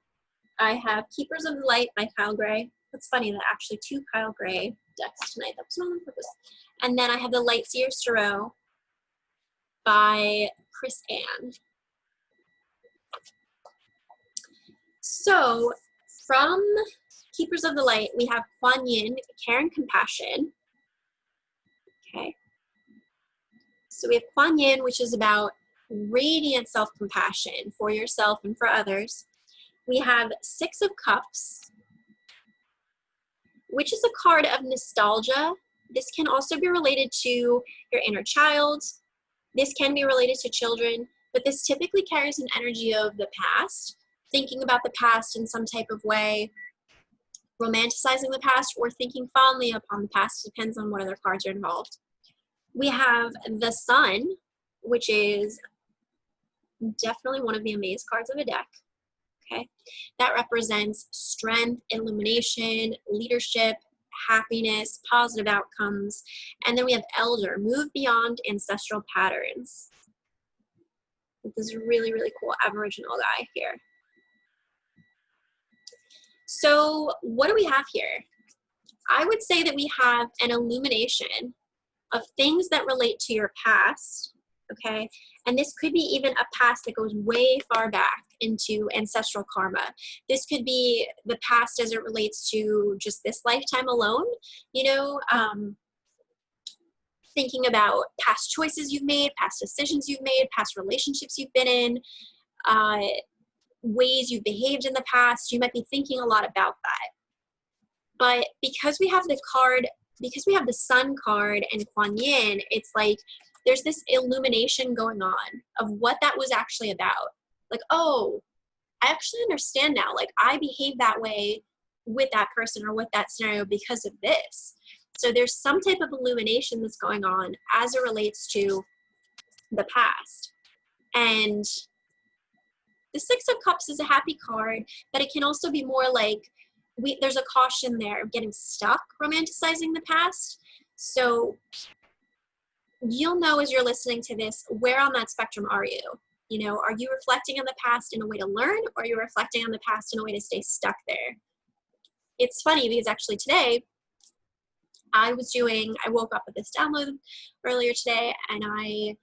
I have Keepers of the Light by Kyle Gray. It's funny that actually 2 Kyle Gray decks tonight. That was not on purpose. And then I have the Lightseer Tarot by Chris Ann. So from Keepers of the Light, we have Kuan Yin, Care and Compassion. Okay. So we have Kuan Yin, which is about radiant self-compassion for yourself and for others. We have 6 of Cups, which is a card of nostalgia. This can also be related to your inner child. This can be related to children, but this typically carries an energy of the past, thinking about the past in some type of way, romanticizing the past, or thinking fondly upon the past. Depends on what other cards are involved. We have the Sun, which is definitely one of the amaze cards of a deck. Okay, that represents strength, illumination, leadership, happiness, positive outcomes. And then we have Elder, move beyond ancestral patterns. This really, really cool Aboriginal guy here. So what do we have here? I would say that we have an illumination of things that relate to your past, okay? And this could be even a past that goes way far back into ancestral karma. This could be the past as it relates to just this lifetime alone, you know, thinking about past choices you've made, past decisions you've made, past relationships you've been in, ways you've behaved in the past. You might be thinking a lot about that. But because we have the card, because we have the Sun card and Kuan Yin, it's like there's this illumination going on of what that was actually about. Like, oh, I actually understand now. Like, I behave that way with that person or with that scenario because of this. So there's some type of illumination that's going on as it relates to the past. And the Six of Cups is a happy card, but it can also be more like there's a caution there of getting stuck romanticizing the past. So you'll know as you're listening to this, where on that spectrum are you? You know, are you reflecting on the past in a way to learn, or are you reflecting on the past in a way to stay stuck there? It's funny because actually today, I woke up with this download earlier today, and I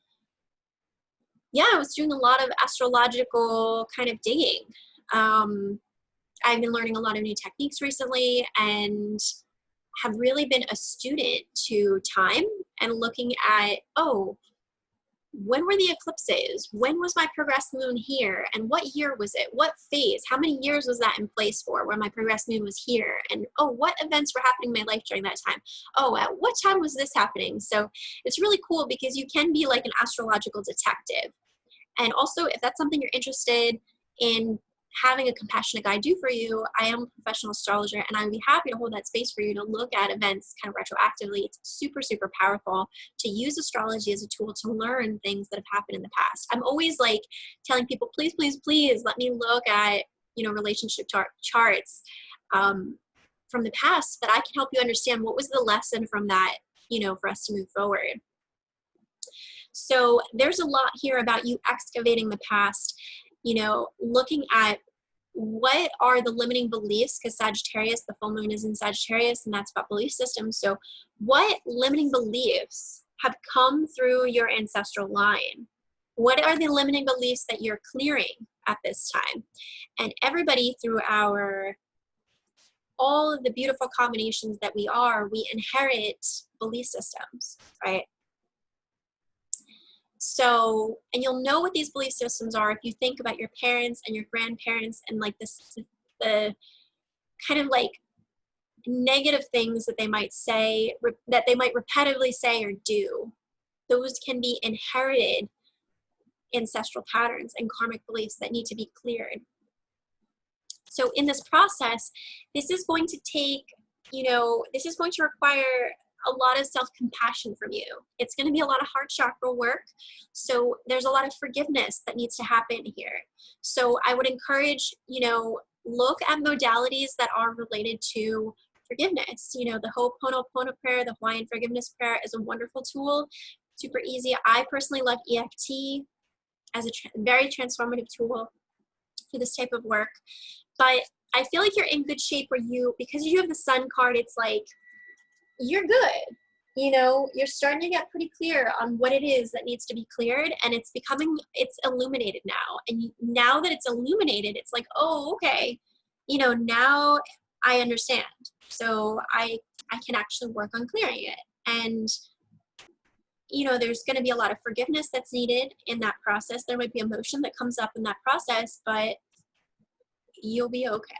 was doing a lot of astrological kind of digging. I've been learning a lot of new techniques recently and have really been a student to time and looking at, when were the eclipses? When was my progressed moon here? And what year was it? What phase? How many years was that in place for where my progressed moon was here? And what events were happening in my life during that time? At what time was this happening? So it's really cool because you can be like an astrological detective. And also, if that's something you're interested in having a compassionate guide do for you, I am a professional astrologer, and I would be happy to hold that space for you to look at events kind of retroactively. It's super, super powerful to use astrology as a tool to learn things that have happened in the past. I'm always like telling people, please, please, please let me look at, relationship charts from the past so that I can help you understand what was the lesson from that, for us to move forward. So there's a lot here about you excavating the past, looking at what are the limiting beliefs, because Sagittarius, the full moon is in Sagittarius, and that's about belief systems. So what limiting beliefs have come through your ancestral line? What are the limiting beliefs that you're clearing at this time? And everybody through all of the beautiful combinations that we inherit belief systems, right? So, and you'll know what these belief systems are if you think about your parents and your grandparents and like the kind of like negative things that they might say, that they might repetitively say or do. Those can be inherited ancestral patterns and karmic beliefs that need to be cleared. So in this process, this is going to take, this is going to require a lot of self-compassion from you. It's going to be a lot of heart chakra work. So there's a lot of forgiveness that needs to happen here. So I would encourage, look at modalities that are related to forgiveness. The Ho'oponopono prayer, the Hawaiian forgiveness prayer is a wonderful tool. Super easy. I personally love EFT as a very transformative tool for this type of work. But I feel like you're in good shape where because you have the Sun card, it's like, you're good. You're starting to get pretty clear on what it is that needs to be cleared, and it's illuminated now. And now that it's illuminated, it's like, oh, okay, now I understand. So I can actually work on clearing it. And, there's going to be a lot of forgiveness that's needed in that process. There might be emotion that comes up in that process, but you'll be okay.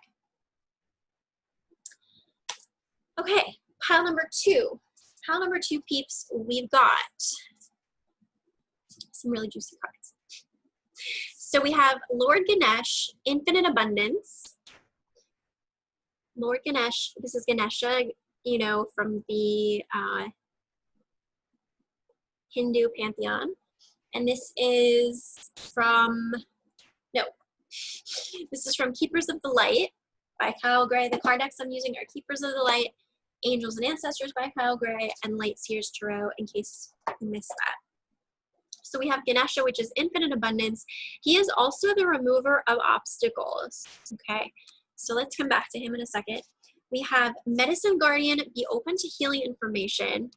Okay. Pile number two. Pile number two, peeps, we've got some really juicy cards. So we have Lord Ganesh, Infinite Abundance. Lord Ganesh, this is Ganesha, from the Hindu pantheon. And this is from Keepers of the Light by Kyle Gray. The card decks I'm using are Keepers of the Light, Angels and Ancestors by Kyle Gray, and Light Seers Tarot, in case you missed that. So we have Ganesha, which is infinite abundance. He is also the remover of obstacles. Okay, so let's come back to him in a second. We have Medicine Guardian, be open to healing information.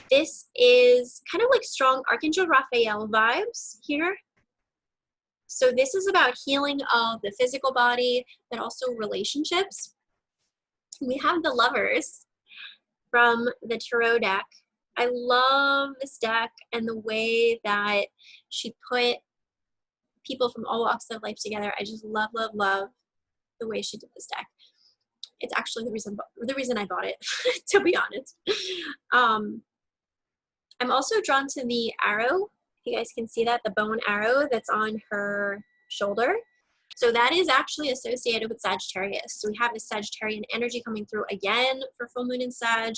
This is kind of like strong Archangel Raphael vibes here. So this is about healing of the physical body, but also relationships. We have the Lovers from the Tarot deck. I love this deck and the way that she put people from all walks of life together. I just love, love, love the way she did this deck. It's actually the reason I bought it, to be honest. I'm also drawn to the arrow. You guys can see that, the bone arrow that's on her shoulder. So that is actually associated with Sagittarius. So we have this Sagittarian energy coming through again for full moon in Sag,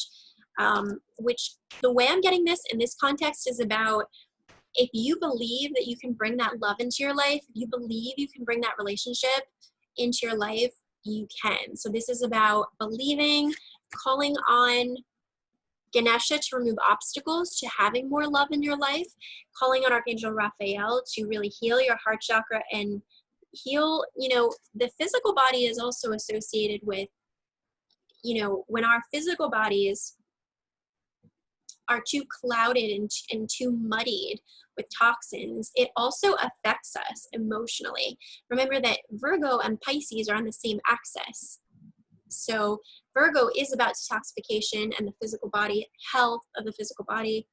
which the way I'm getting this in this context is about if you believe that you can bring that love into your life, if you believe you can bring that relationship into your life, you can. So this is about believing, calling on Ganesha to remove obstacles to having more love in your life, calling on Archangel Raphael to really heal your heart chakra and heal, the physical body is also associated with, when our physical bodies are too clouded and too muddied with toxins, it also affects us emotionally. Remember that Virgo and Pisces are on the same axis. So Virgo is about detoxification and the physical body, health of the physical body.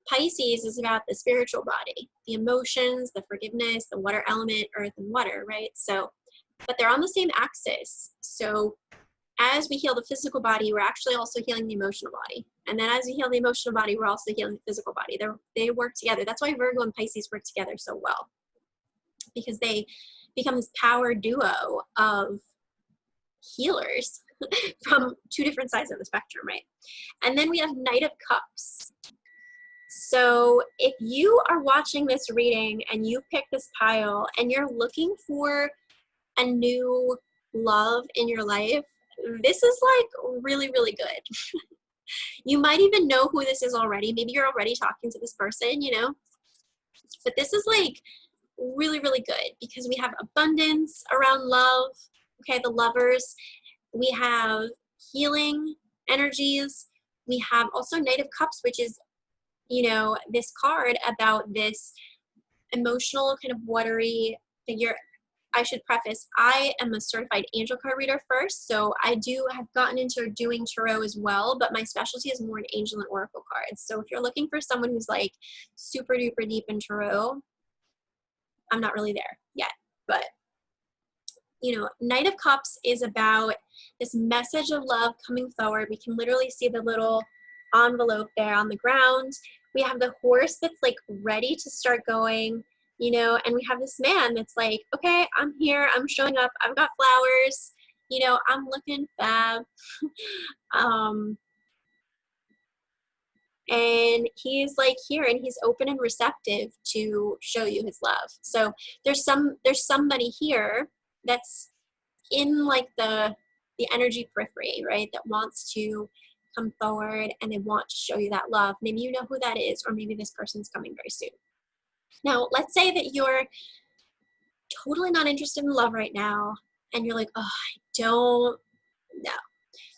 Pisces is about the spiritual body, the emotions, the forgiveness, the water element, earth and water, right? So, but they're on the same axis. So as we heal the physical body, we're actually also healing the emotional body. And then as we heal the emotional body, we're also healing the physical body. They work together. That's why Virgo and Pisces work together so well, because they become this power duo of healers from two different sides of the spectrum, right? And then we have Knight of Cups. So if you are watching this reading and you pick this pile and you're looking for a new love in your life, this is like really, really good. You might even know who this is already. Maybe you're already talking to this person, but this is like really, really good because we have abundance around love. Okay, the lovers. We have healing energies. We have also Knight of Cups, which is, this card about this emotional kind of watery figure. I should preface, I am a certified angel card reader first, so I do have gotten into doing tarot as well, but my specialty is more in angel and oracle cards. So if you're looking for someone who's like super duper deep in tarot, I'm not really there yet, but Knight of Cups is about this message of love coming forward. We can literally see the little envelope there on the ground. We have the horse that's like ready to start going, and we have this man that's like, okay, I'm here, I'm showing up, I've got flowers, I'm looking fab. And he's like here and he's open and receptive to show you his love. So there's somebody here that's in like the energy periphery, right, that wants to come forward and they want to show you that love. Maybe you know who that is, or maybe this person's coming very soon. Now, let's say that you're totally not interested in love right now and you're like, oh, I don't know.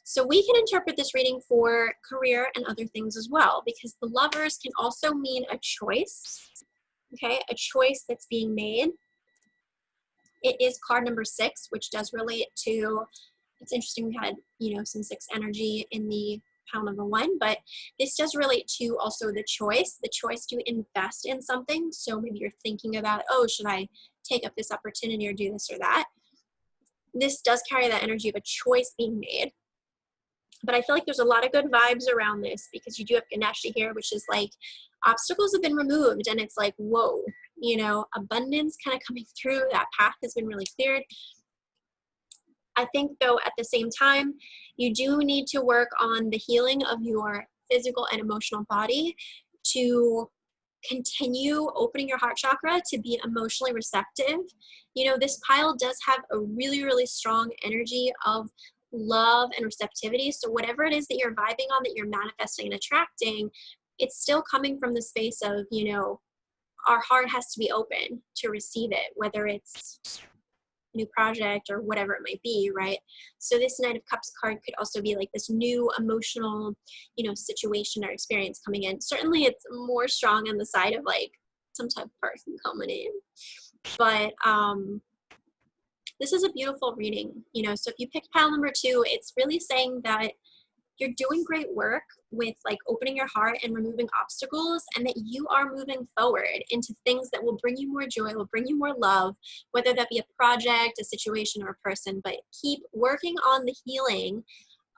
So we can interpret this reading for career and other things as well, because the lovers can also mean a choice, okay, a choice that's being made. It is card number 6, which does relate to, it's interesting, we had, some 6 energy in the pile number 1, but this does relate to also the choice to invest in something. So maybe you're thinking about, oh, should I take up this opportunity or do this or that? This does carry that energy of a choice being made. But I feel like there's a lot of good vibes around this because you do have Ganesha here, which is like obstacles have been removed and it's like, whoa, abundance kind of coming through. That path has been really cleared. I think though at the same time, you do need to work on the healing of your physical and emotional body to continue opening your heart chakra to be emotionally receptive. This pile does have a really, really strong energy of love and receptivity. So whatever it is that you're vibing on, that you're manifesting and attracting, it's still coming from the space of, our heart has to be open to receive it, whether it's a new project or whatever it might be, right? So this Knight of Cups card could also be like this new emotional, situation or experience coming in. Certainly it's more strong on the side of like some type of person coming in. But this is a beautiful reading, so if you picked pile number 2, it's really saying that you're doing great work with like opening your heart and removing obstacles, and that you are moving forward into things that will bring you more joy, will bring you more love, whether that be a project, a situation, or a person. But keep working on the healing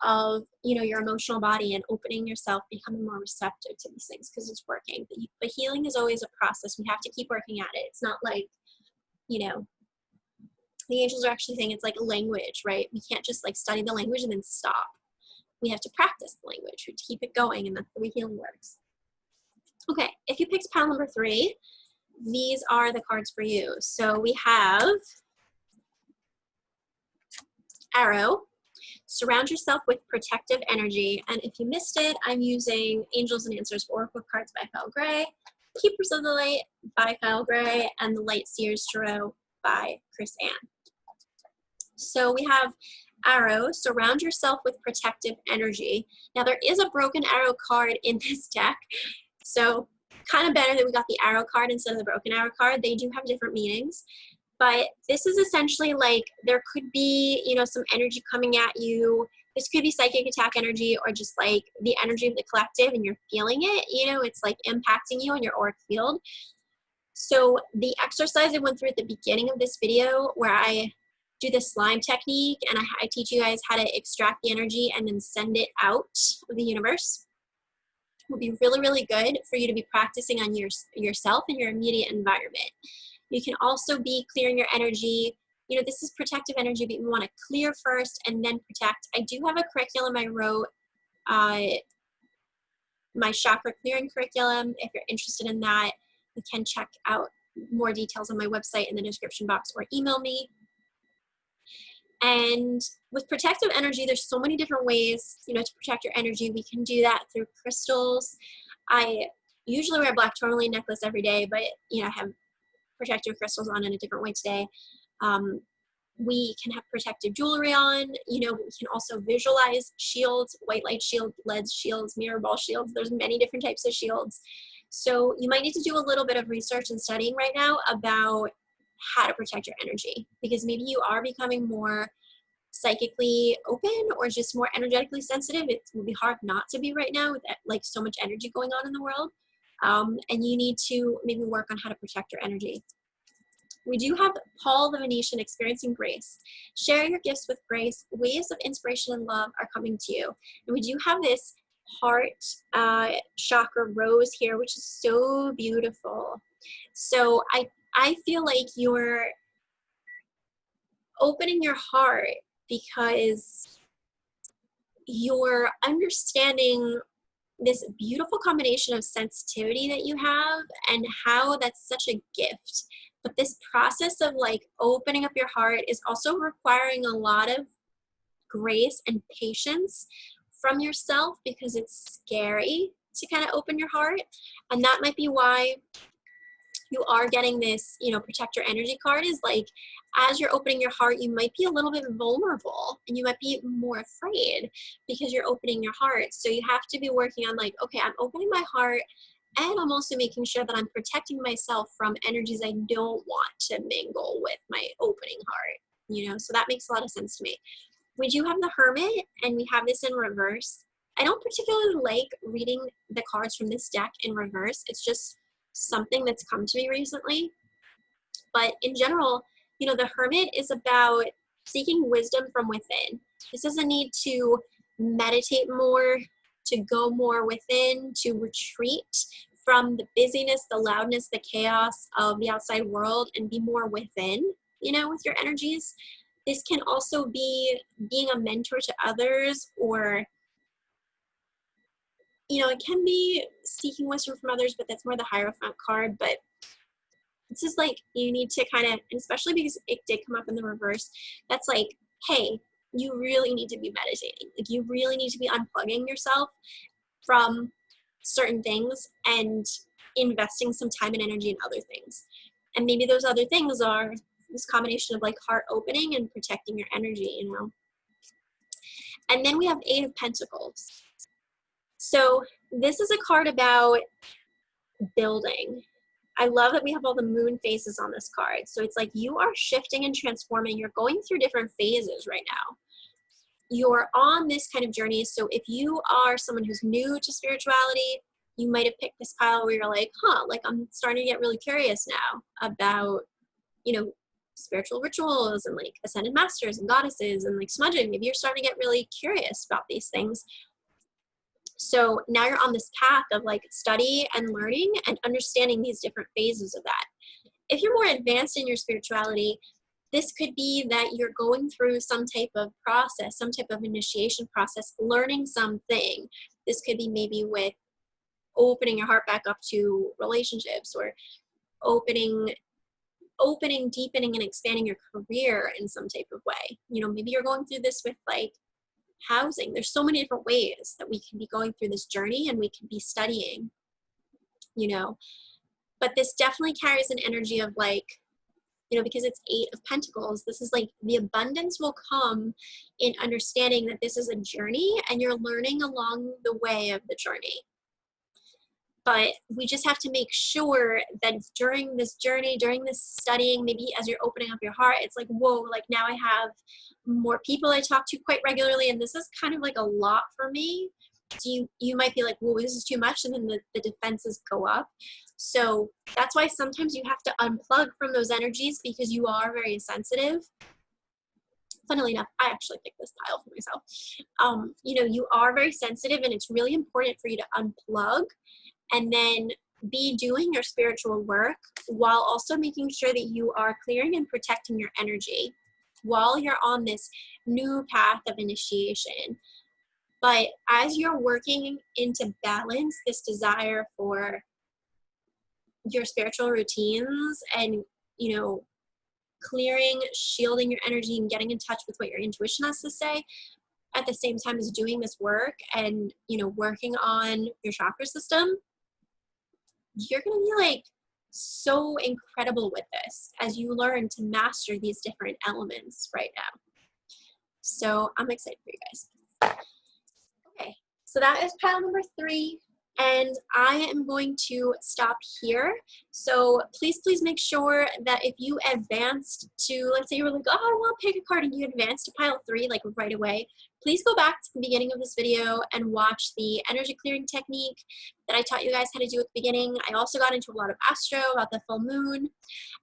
of, your emotional body and opening yourself, becoming more receptive to these things, because it's working. But healing is always a process. We have to keep working at it. It's not like, the angels are actually saying it's like a language, right? We can't just like study the language and then stop. We have to practice the language. We have to keep it going, and that's the way healing works. Okay, if you picked pile number 3, these are the cards for you. So we have Arrow. Surround yourself with protective energy. And if you missed it, I'm using Angels and Answers Oracle cards by Kyle Gray, Keepers of the Light by Kyle Gray, and the Light Seers Tarot by Chris Ann. So we have Arrow. Surround yourself with protective energy. Now there is a broken arrow card in this deck. So kind of better that we got the arrow card instead of the broken arrow card. They do have different meanings. But this is essentially like there could be, you know, some energy coming at you. This could be psychic attack energy or just like the energy of the collective and you're feeling it. You know, it's like impacting you in your auric field. So the exercise I went through at the beginning of this video where I do the slime technique and I teach you guys how to extract the energy and then send it out of the universe will be really, really good for you to be practicing on yourself and your immediate environment. You can also be clearing your energy. You know, this is protective energy, but you want to clear first and then protect. I do have a curriculum I wrote, my chakra clearing curriculum. If you're interested in that, you can check out more details on my website in the description box or email me. And with protective energy, there's so many different ways, you know, to protect your energy. We can do that through crystals. I usually wear a black tourmaline necklace every day, but, you know, I have protective crystals on in a different way today. We can have protective jewelry on, you know, we can also visualize shields, white light shields, lead shields, mirror ball shields. There's many different types of shields. So you might need to do a little bit of research and studying right now about how to protect your energy, because maybe you are becoming more psychically open or just more energetically sensitive. It will be hard not to be right now with like so much energy going on in the world. And you need to maybe work on how to protect your energy. We do have Paul the Venetian, Experiencing Grace. Share your gifts with grace. Waves of inspiration and love are coming to you. And we do have this heart chakra rose here, which is so beautiful. So I feel like you're opening your heart because you're understanding this beautiful combination of sensitivity that you have and how that's such a gift. But this process of like opening up your heart is also requiring a lot of grace and patience from yourself because it's scary to kind of open your heart. And that might be why you are getting this, you know, protect your energy card is like, as you're opening your heart, you might be a little bit vulnerable and you might be more afraid because you're opening your heart. So you have to be working on like, okay, I'm opening my heart and I'm also making sure that I'm protecting myself from energies I don't want to mingle with my opening heart, you know, so that makes a lot of sense to me. We do have the Hermit and we have this in reverse. I don't particularly like reading the cards from this deck in reverse. It's just something that's come to me recently. But in general, you know, the Hermit is about seeking wisdom from within. This is a need to meditate more, to go more within, to retreat from the busyness, the loudness, the chaos of the outside world and be more within, you know, with your energies. This can also be being a mentor to others, or, you know, it can be seeking wisdom from others, but that's more the Hierophant card. But it's just like you need to kind of, and especially because it did come up in the reverse, that's like, hey, you really need to be meditating. Like you really need to be unplugging yourself from certain things and investing some time and energy in other things. And maybe those other things are this combination of like heart opening and protecting your energy, you know. And then we have Eight of Pentacles. So this is a card about building. I love that we have all the moon phases on this card. So it's like you are shifting and transforming. You're going through different phases right now. You're on this kind of journey. So if you are someone who's new to spirituality, you might have picked this pile where you're like, like I'm starting to get really curious now about, you know, spiritual rituals and like ascended masters and goddesses and like smudging. Maybe you're starting to get really curious about these things. So now you're on this path of like study and learning and understanding these different phases of that. If you're more advanced in your spirituality, this could be that you're going through some type of process, some type of initiation process, learning something. This could be maybe with opening your heart back up to relationships, or opening, deepening, and expanding your career in some type of way. You know, maybe you're going through this with like housing. There's so many different ways that we can be going through this journey, and we can be studying, you know. But this definitely carries an energy of like, you know, because it's 8 of Pentacles, this is like the abundance will come in understanding that this is a journey and you're learning along the way of the journey. But we just have to make sure that during this journey, during this studying, maybe as you're opening up your heart, it's like, whoa, like now I have more people I talk to quite regularly, and this is kind of like a lot for me. So you might be like, whoa, this is too much, and then the defenses go up. So that's why sometimes you have to unplug from those energies, because you are very sensitive. Funnily enough, I actually picked this tile for myself. You know, you are very sensitive, and it's really important for you to unplug and then be doing your spiritual work while also making sure that you are clearing and protecting your energy while you're on this new path of initiation. But as you're working into balance this desire for your spiritual routines and, you know, clearing, shielding your energy and getting in touch with what your intuition has to say, at the same time as doing this work and, you know, working on your chakra system, you're going to be like so incredible with this as you learn to master these different elements right now. So I'm excited for you guys. Okay, so that is pile number 3. And I am going to stop here. So please make sure that if you advanced to, let's say you were like, oh, I want to pick a card, and you advanced to pile 3 like right away, please go back to the beginning of this video and watch the energy clearing technique that I taught you guys how to do at the beginning. I also got into a lot of Astro about the full moon.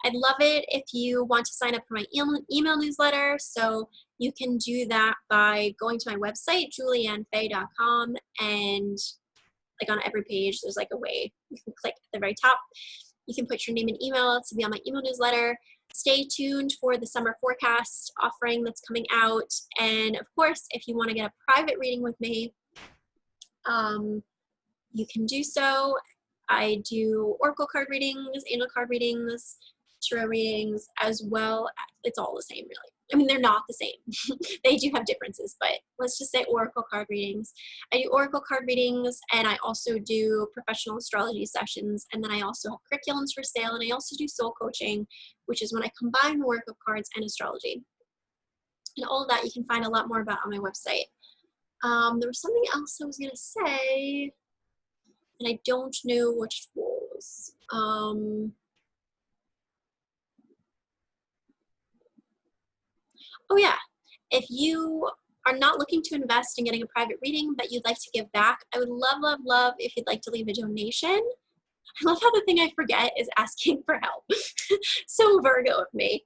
I'd love it if you want to sign up for my email newsletter. So you can do that by going to my website, juliannefey.com, and like on every page, there's like a way you can click at the very top. You can put your name and email to be on my email newsletter. Stay tuned for the summer forecast offering that's coming out. And of course, if you want to get a private reading with me, you can do so. I do oracle card readings, angel card readings, tarot readings, as well. It's all the same, really. I mean, they're not the same. They do have differences, but let's just say oracle card readings. I do oracle card readings, and I also do professional astrology sessions, and then I also have curriculums for sale, and I also do soul coaching, which is when I combine the work of cards and astrology. And all of that you can find a lot more about on my website. There was something else I was going to say, and I don't know which was. Oh yeah, if you are not looking to invest in getting a private reading, but you'd like to give back, I would love if you'd like to leave a donation. I love how the thing I forget is asking for help. So Virgo of me.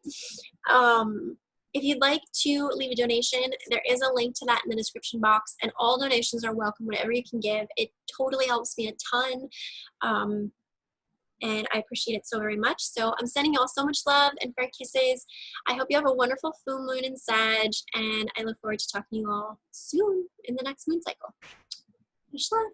If you'd like to leave a donation, there is a link to that in the description box, and all donations are welcome, whatever you can give. It totally helps me a ton. And I appreciate it so very much. So I'm sending you all so much love and fair kisses. I hope you have a wonderful full moon in Sag, and I look forward to talking to you all soon in the next moon cycle. Much love.